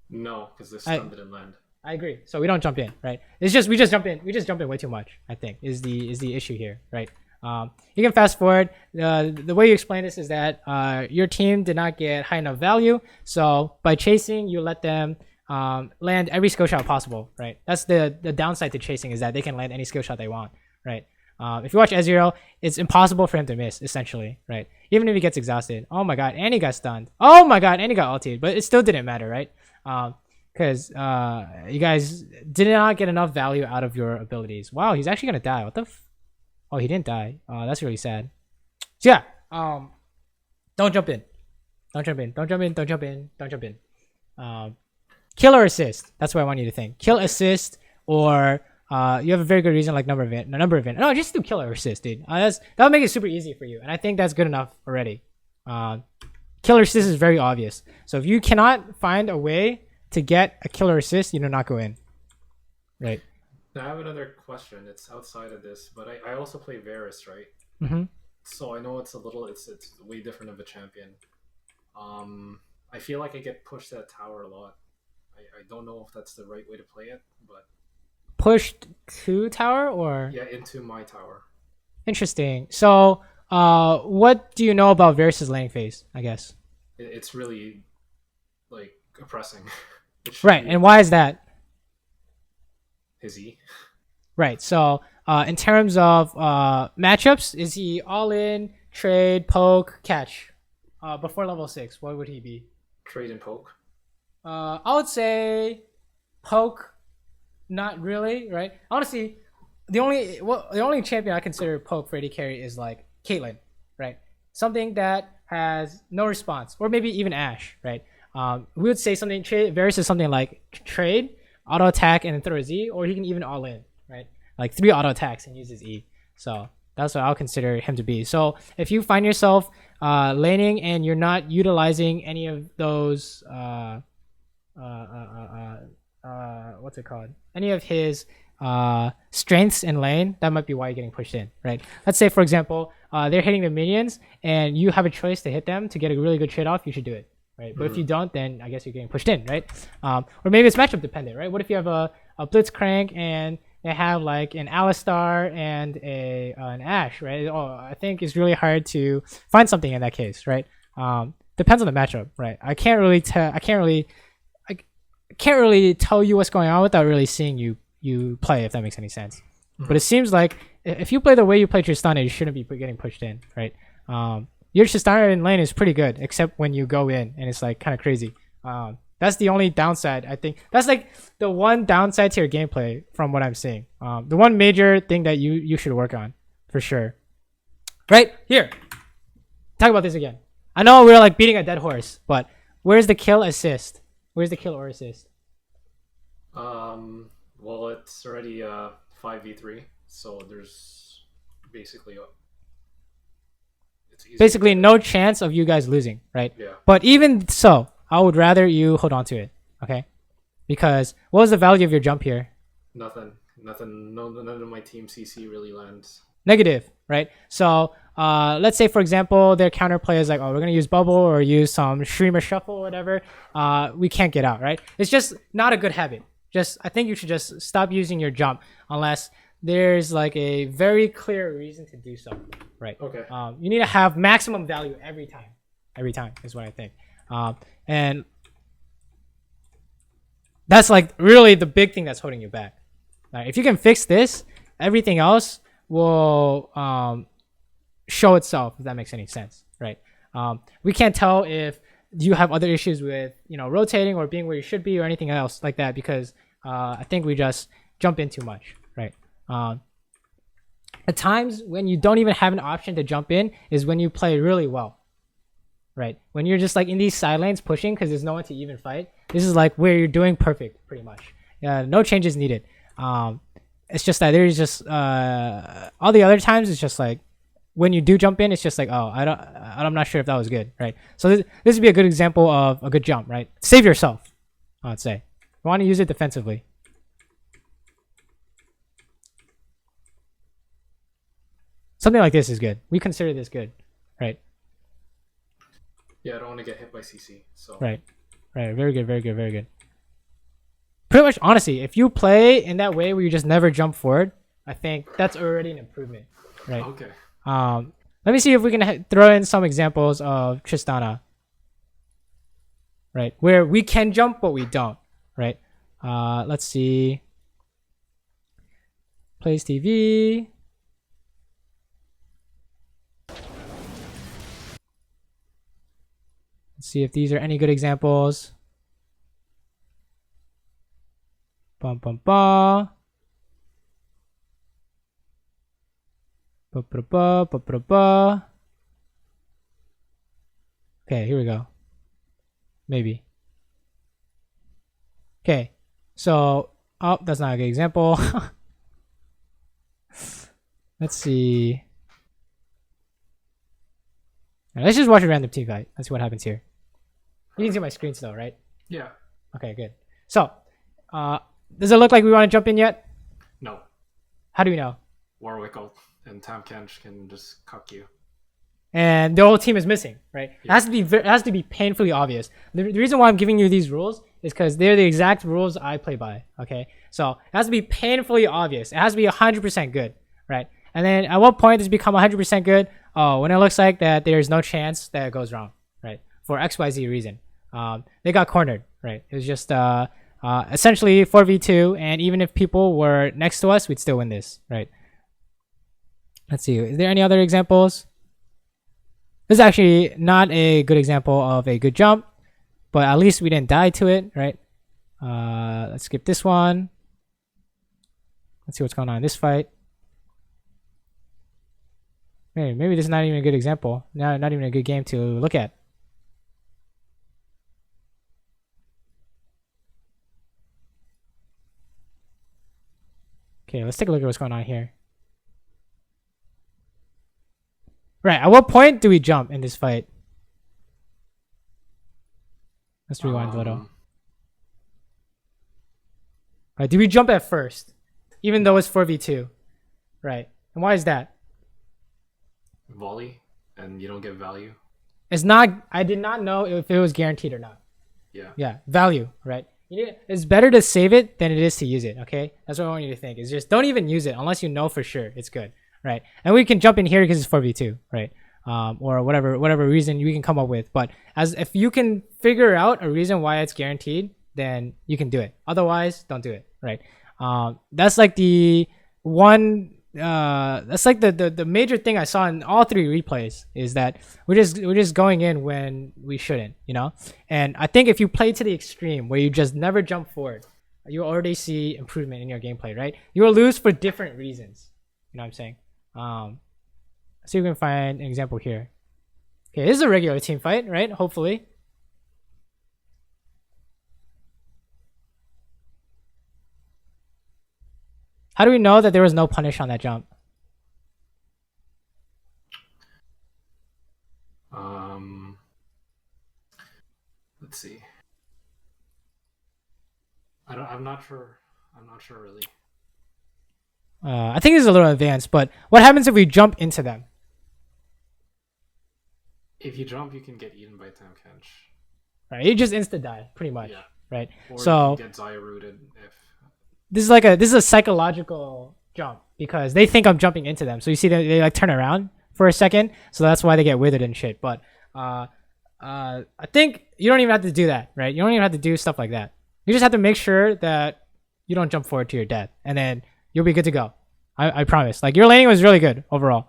Speaker 2: No, because the stun didn't land.
Speaker 1: I agree. So we don't jump in, right? It's just we just jump in. We just jump in way too much. I think is the issue here, right? You can fast forward. The way you explain this is that your team did not get high enough value, so by chasing, you let them land every skill shot possible, right? That's the downside to chasing is that they can land any skill shot they want, right? If you watch Ezreal, it's impossible for him to miss, essentially, right? Even if he gets exhausted. Oh my god, and he got stunned. Oh my god, and he got ulted, but it still didn't matter, right? Because you guys did not get enough value out of your abilities. Wow, he's actually gonna die. What the? Oh, he didn't die. That's really sad. So yeah, don't jump in. Don't jump in. Don't jump in. Don't jump in. Don't jump in. Kill or assist. That's what I want you to think. Kill, assist, or you have a very good reason like number event. No, just do kill or assist, dude. That'll make it super easy for you, and I think that's good enough already. Kill or assist is very obvious. So if you cannot find a way to get a kill or assist, you do not go in. Right.
Speaker 2: Now I have another question. It's outside of this, but I also play Varus, right?
Speaker 1: Mm-hmm.
Speaker 2: So I know it's way different of a champion. I feel like I get pushed at tower a lot. I don't know if that's the right way to play it, but
Speaker 1: pushed to tower or
Speaker 2: yeah, into my tower.
Speaker 1: Interesting. So what do you know about Varus's laning phase? I guess
Speaker 2: it's really like oppressing.
Speaker 1: Right, and why is that?
Speaker 2: Is he?
Speaker 1: Right. So in terms of matchups, is he all in, trade, poke, catch? Before level 6, what would he be?
Speaker 2: Trade and poke.
Speaker 1: I would say poke. Not really, right? Honestly, the only champion I consider poke for AD carry is like Caitlyn, right? Something that has no response, or maybe even Ashe, right? We would say something. Varus is something like trade, auto attack, and then throw a Z, or he can even all in, right? Like 3 auto attacks and uses E. So that's what I'll consider him to be. So if you find yourself laning and you're not utilizing any of those what's it called? Any of his strengths in lane, that might be why you're getting pushed in, right? Let's say, for example, they're hitting the minions and you have a choice to hit them to get a really good trade off, you should do it, right? But if you don't, then I guess you're getting pushed in, right? Or maybe it's matchup dependent, right? What if you have a Blitzcrank and they have like an Alistar and an Ashe, right? Oh, I think it's really hard to find something in that case, right? Depends on the matchup, right? I can't really tell you what's going on without really seeing you play, if that makes any sense. But it seems like if you play the way you play Tristana, you shouldn't be getting pushed in, right? Your Tristana in lane is pretty good, except when you go in and it's like kind of crazy. That's the only downside, I think. That's like the one downside to your gameplay from what I'm seeing. The one major thing that you should work on, for sure. Right here. Talk about this again. I know we're like beating a dead horse, but where's the kill assist? Where's the kill or assist?
Speaker 2: Well, it's already 5v3, so there's basically it's easy.
Speaker 1: Basically no chance of you guys losing, right?
Speaker 2: Yeah.
Speaker 1: But even so, I would rather you hold on to it, okay? Because what was the value of your jump here?
Speaker 2: Nothing. None of my team CC really lands.
Speaker 1: Negative, right? So let's say, for example, their counterplay is like, oh, we're going to use bubble or use some streamer shuffle or whatever. We can't get out, right? It's just not a good habit. I think you should just stop using your jump unless there's like a very clear reason to do so, right?
Speaker 2: Okay.
Speaker 1: You need to have maximum value every time. Every time is what I think. And that's like really the big thing that's holding you back. Like, if you can fix this, everything else will show itself, if that makes any sense, right? We can't tell if you have other issues with rotating or being where you should be or anything else like that, because I think we just jump in too much, right? At times when you don't even have an option to jump in is when you play really well, right? When you're just like in these side lanes pushing because there's no one to even fight. This is like where you're doing perfect, pretty much. No changes needed. It's just that there's just all the other times it's just like when you do jump in, it's just like, oh, I'm not sure if that was good, right? So this would be a good example of a good jump, right? Save yourself, I would say. You want to use it defensively. Something like this is good. We consider this good, right?
Speaker 2: Yeah, I don't want to get hit by CC. So
Speaker 1: Right. Very good, very good, very good. Pretty much, honestly, if you play in that way where you just never jump forward, I think that's already an improvement, right?
Speaker 2: Okay.
Speaker 1: Let me see if we can throw in some examples of Tristana, right? Where we can jump, but we don't, right? Let's see. Plays TV. Let's see if these are any good examples. Bum bum ba. Ba ba ba ba ba ba. Okay, here we go. Maybe. Okay, so that's not a good example. Let's see. Right, let's just watch a random team fight. Let's see what happens here. You can see my screen still, right?
Speaker 2: Yeah.
Speaker 1: Okay, good. So, does it look like we want to jump in yet?
Speaker 2: No.
Speaker 1: How do we know?
Speaker 2: Warwick and Tam Kench can just cuck you.
Speaker 1: And the whole team is missing, right?
Speaker 2: Yeah.
Speaker 1: It has to be painfully obvious. The reason why I'm giving you these rules is because they're the exact rules I play by. Okay, so it has to be painfully obvious. It has to be 100% good, right? And then at what point does it become 100% good? Oh, when it looks like that there's no chance that it goes wrong, right? For XYZ reason. They got cornered, right? It was just essentially 4v2, and even if people were next to us, we'd still win this, right? Let's see. Is there any other examples? This is actually not a good example of a good jump, but at least we didn't die to it, right? Let's skip this one. Let's see what's going on in this fight. Maybe this is not even a good example. Not even a good game to look at. Okay, let's take a look at what's going on here. Right, at what point do we jump in this fight? Let's rewind a little. Right, do we jump at first? Even though it's 4v2. Right, and why is that?
Speaker 2: Volley, and you don't get value.
Speaker 1: It's not, I did not know if it was guaranteed or not. Yeah, value, right? It's better to save it than it is to use it, okay? That's what I want you to think. Is just don't even use it unless you know for sure it's good, right? And we can jump in here because it's 4v2, right? Or whatever reason we can come up with. But as if you can figure out a reason why it's guaranteed, then you can do it. Otherwise, don't do it, right? That's like the one. That's like the major thing I saw in all three replays is that we're just going in when we shouldn't, you know. And I think if you play to the extreme where you just never jump forward, you already see improvement in your gameplay, right? You will lose for different reasons. You know what I'm saying? Let's see if we can find an example here. Okay, this is a regular team fight, right? Hopefully. How do we know that there was no punish on that jump?
Speaker 2: Let's see. I'm not sure. I'm not sure really.
Speaker 1: I think this is a little advanced, but what happens if we jump into them?
Speaker 2: If you jump, you can get eaten by Tam Kench.
Speaker 1: Right, you just insta die, pretty much.
Speaker 2: Yeah.
Speaker 1: Right.
Speaker 2: Or
Speaker 1: So
Speaker 2: you can get Zaya rooted if.
Speaker 1: this is a psychological jump because they think I'm jumping into them. So you see that they like turn around for a second, so that's why they get withered and shit. But I think you don't even have to do that, right? You don't even have to do stuff like that. You just have to make sure that you don't jump forward to your death, and then you'll be good to go. I promise. Like your laning was really good overall.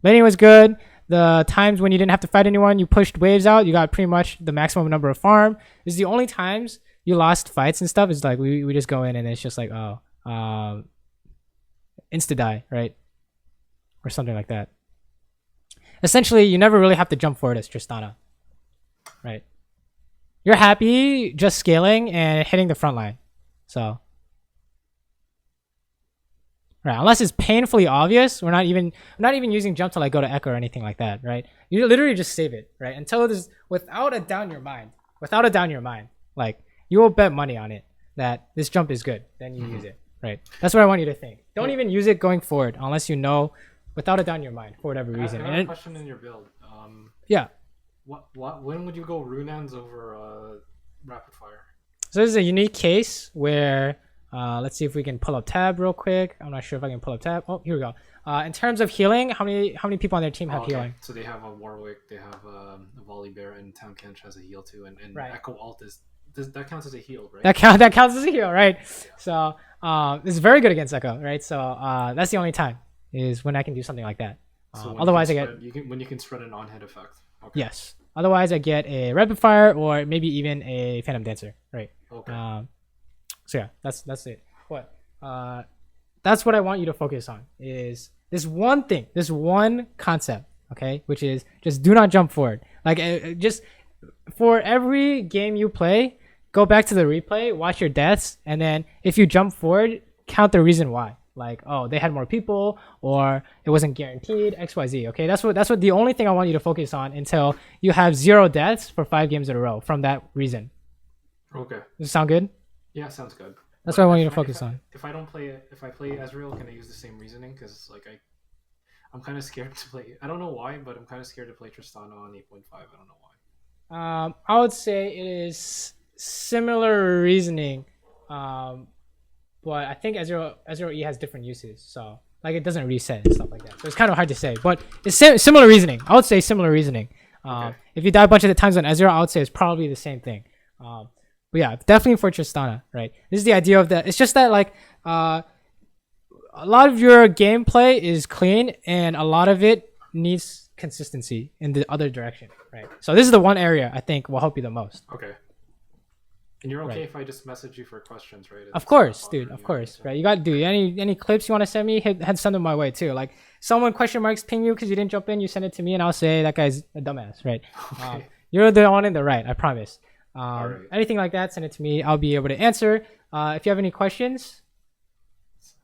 Speaker 1: Laning was good. The times when you didn't have to fight anyone, you pushed waves out. You got pretty much the maximum number of farm. This is the only times you lost fights and stuff. Is like we just go in and it's just like, oh, insta die, right, or something like that. Essentially, you never really have to jump forward as Tristana, right? You're happy just scaling and hitting the front line. So, right, unless it's painfully obvious, I'm not even using jump to like go to echo or anything like that, right? You literally just save it, right? Until there's without a doubt in your mind, like you will bet money on it that this jump is good. Then you use it, right? That's what I want you to think. Don't even use it going forward unless you know without a doubt in your mind for whatever reason.
Speaker 2: I have a question in your build.
Speaker 1: Yeah.
Speaker 2: When would you go Runans over rapid fire?
Speaker 1: So this is a unique case where let's see if we can pull up tab real quick. I'm not sure if I can pull up tab. Oh, here we go. In terms of healing, how many people on their team have healing?
Speaker 2: So they have a Warwick, they have a Volley Bear, and Town Kench has a heal too, and
Speaker 1: right.
Speaker 2: Echo Alt that counts as a heal, right?
Speaker 1: That counts as a heal, right? Yeah. So this is very good against Echo, right? So that's the only time is when I can do something like that.
Speaker 2: So
Speaker 1: otherwise,
Speaker 2: when you can spread a non-hit effect. Okay.
Speaker 1: Yes. Otherwise, I get a rapid fire or maybe even a Phantom Dancer, right?
Speaker 2: Okay.
Speaker 1: So yeah, that's it. What? That's what I want you to focus on is this one thing, this one concept, okay? Which is just do not jump forward. Like just for every game you play, go back to the replay, watch your deaths, and then if you jump forward, count the reason why. Like, oh, they had more people, or it wasn't guaranteed, XYZ. Okay, that's what the only thing I want you to focus on until you have 0 deaths for 5 games in a row from that reason.
Speaker 2: Okay.
Speaker 1: Does it sound good?
Speaker 2: Yeah, sounds good.
Speaker 1: That's what I want you to focus on.
Speaker 2: If I play Ezreal, can I use the same reasoning? Because like I'm kind of scared to play. I don't know why, but I'm kind of scared to play Tristana on 8.5. I don't know why.
Speaker 1: I would say it is similar reasoning. But I think Ezreal E has different uses, so like it doesn't reset and stuff like that. So it's kind of hard to say, but it's similar reasoning. I would say similar reasoning.
Speaker 2: Okay.
Speaker 1: If you die a bunch of the times on Ezreal, I would say it's probably the same thing. But yeah, definitely for Tristana, right? This is the idea of that. It's just that like a lot of your gameplay is clean, and a lot of it needs consistency in the other direction, right? So this is the one area I think will help you the most.
Speaker 2: Okay. And you're okay if I just message you for questions, right?
Speaker 1: Of course, dude. Of course, right? You got to do any clips you want to send me, send them my way too. Like someone question marks ping you because you didn't jump in, you send it to me, and I'll say that guy's a dumbass, right?
Speaker 2: Okay.
Speaker 1: You're the one in the right, I promise.
Speaker 2: Right.
Speaker 1: Anything like that, send it to me. I'll be able to answer. If you have any questions.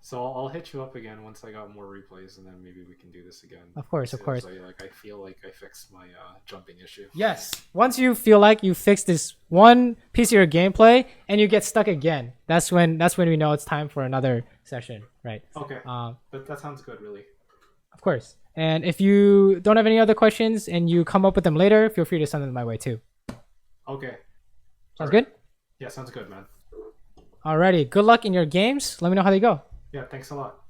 Speaker 2: So I'll hit you up again once I got more replays, and then maybe we can do this again.
Speaker 1: Of course.
Speaker 2: I feel like I fixed my jumping issue.
Speaker 1: Yes. Once you feel like you fixed this one piece of your gameplay and you get stuck again, that's when we know it's time for another session, right?
Speaker 2: Okay. But that sounds good, really.
Speaker 1: Of course. And if you don't have any other questions and you come up with them later, feel free to send them my way too.
Speaker 2: Okay.
Speaker 1: Sounds good?
Speaker 2: Yeah, sounds good, man.
Speaker 1: Alrighty. Good luck in your games. Let me know how they go.
Speaker 2: Yeah, thanks a lot.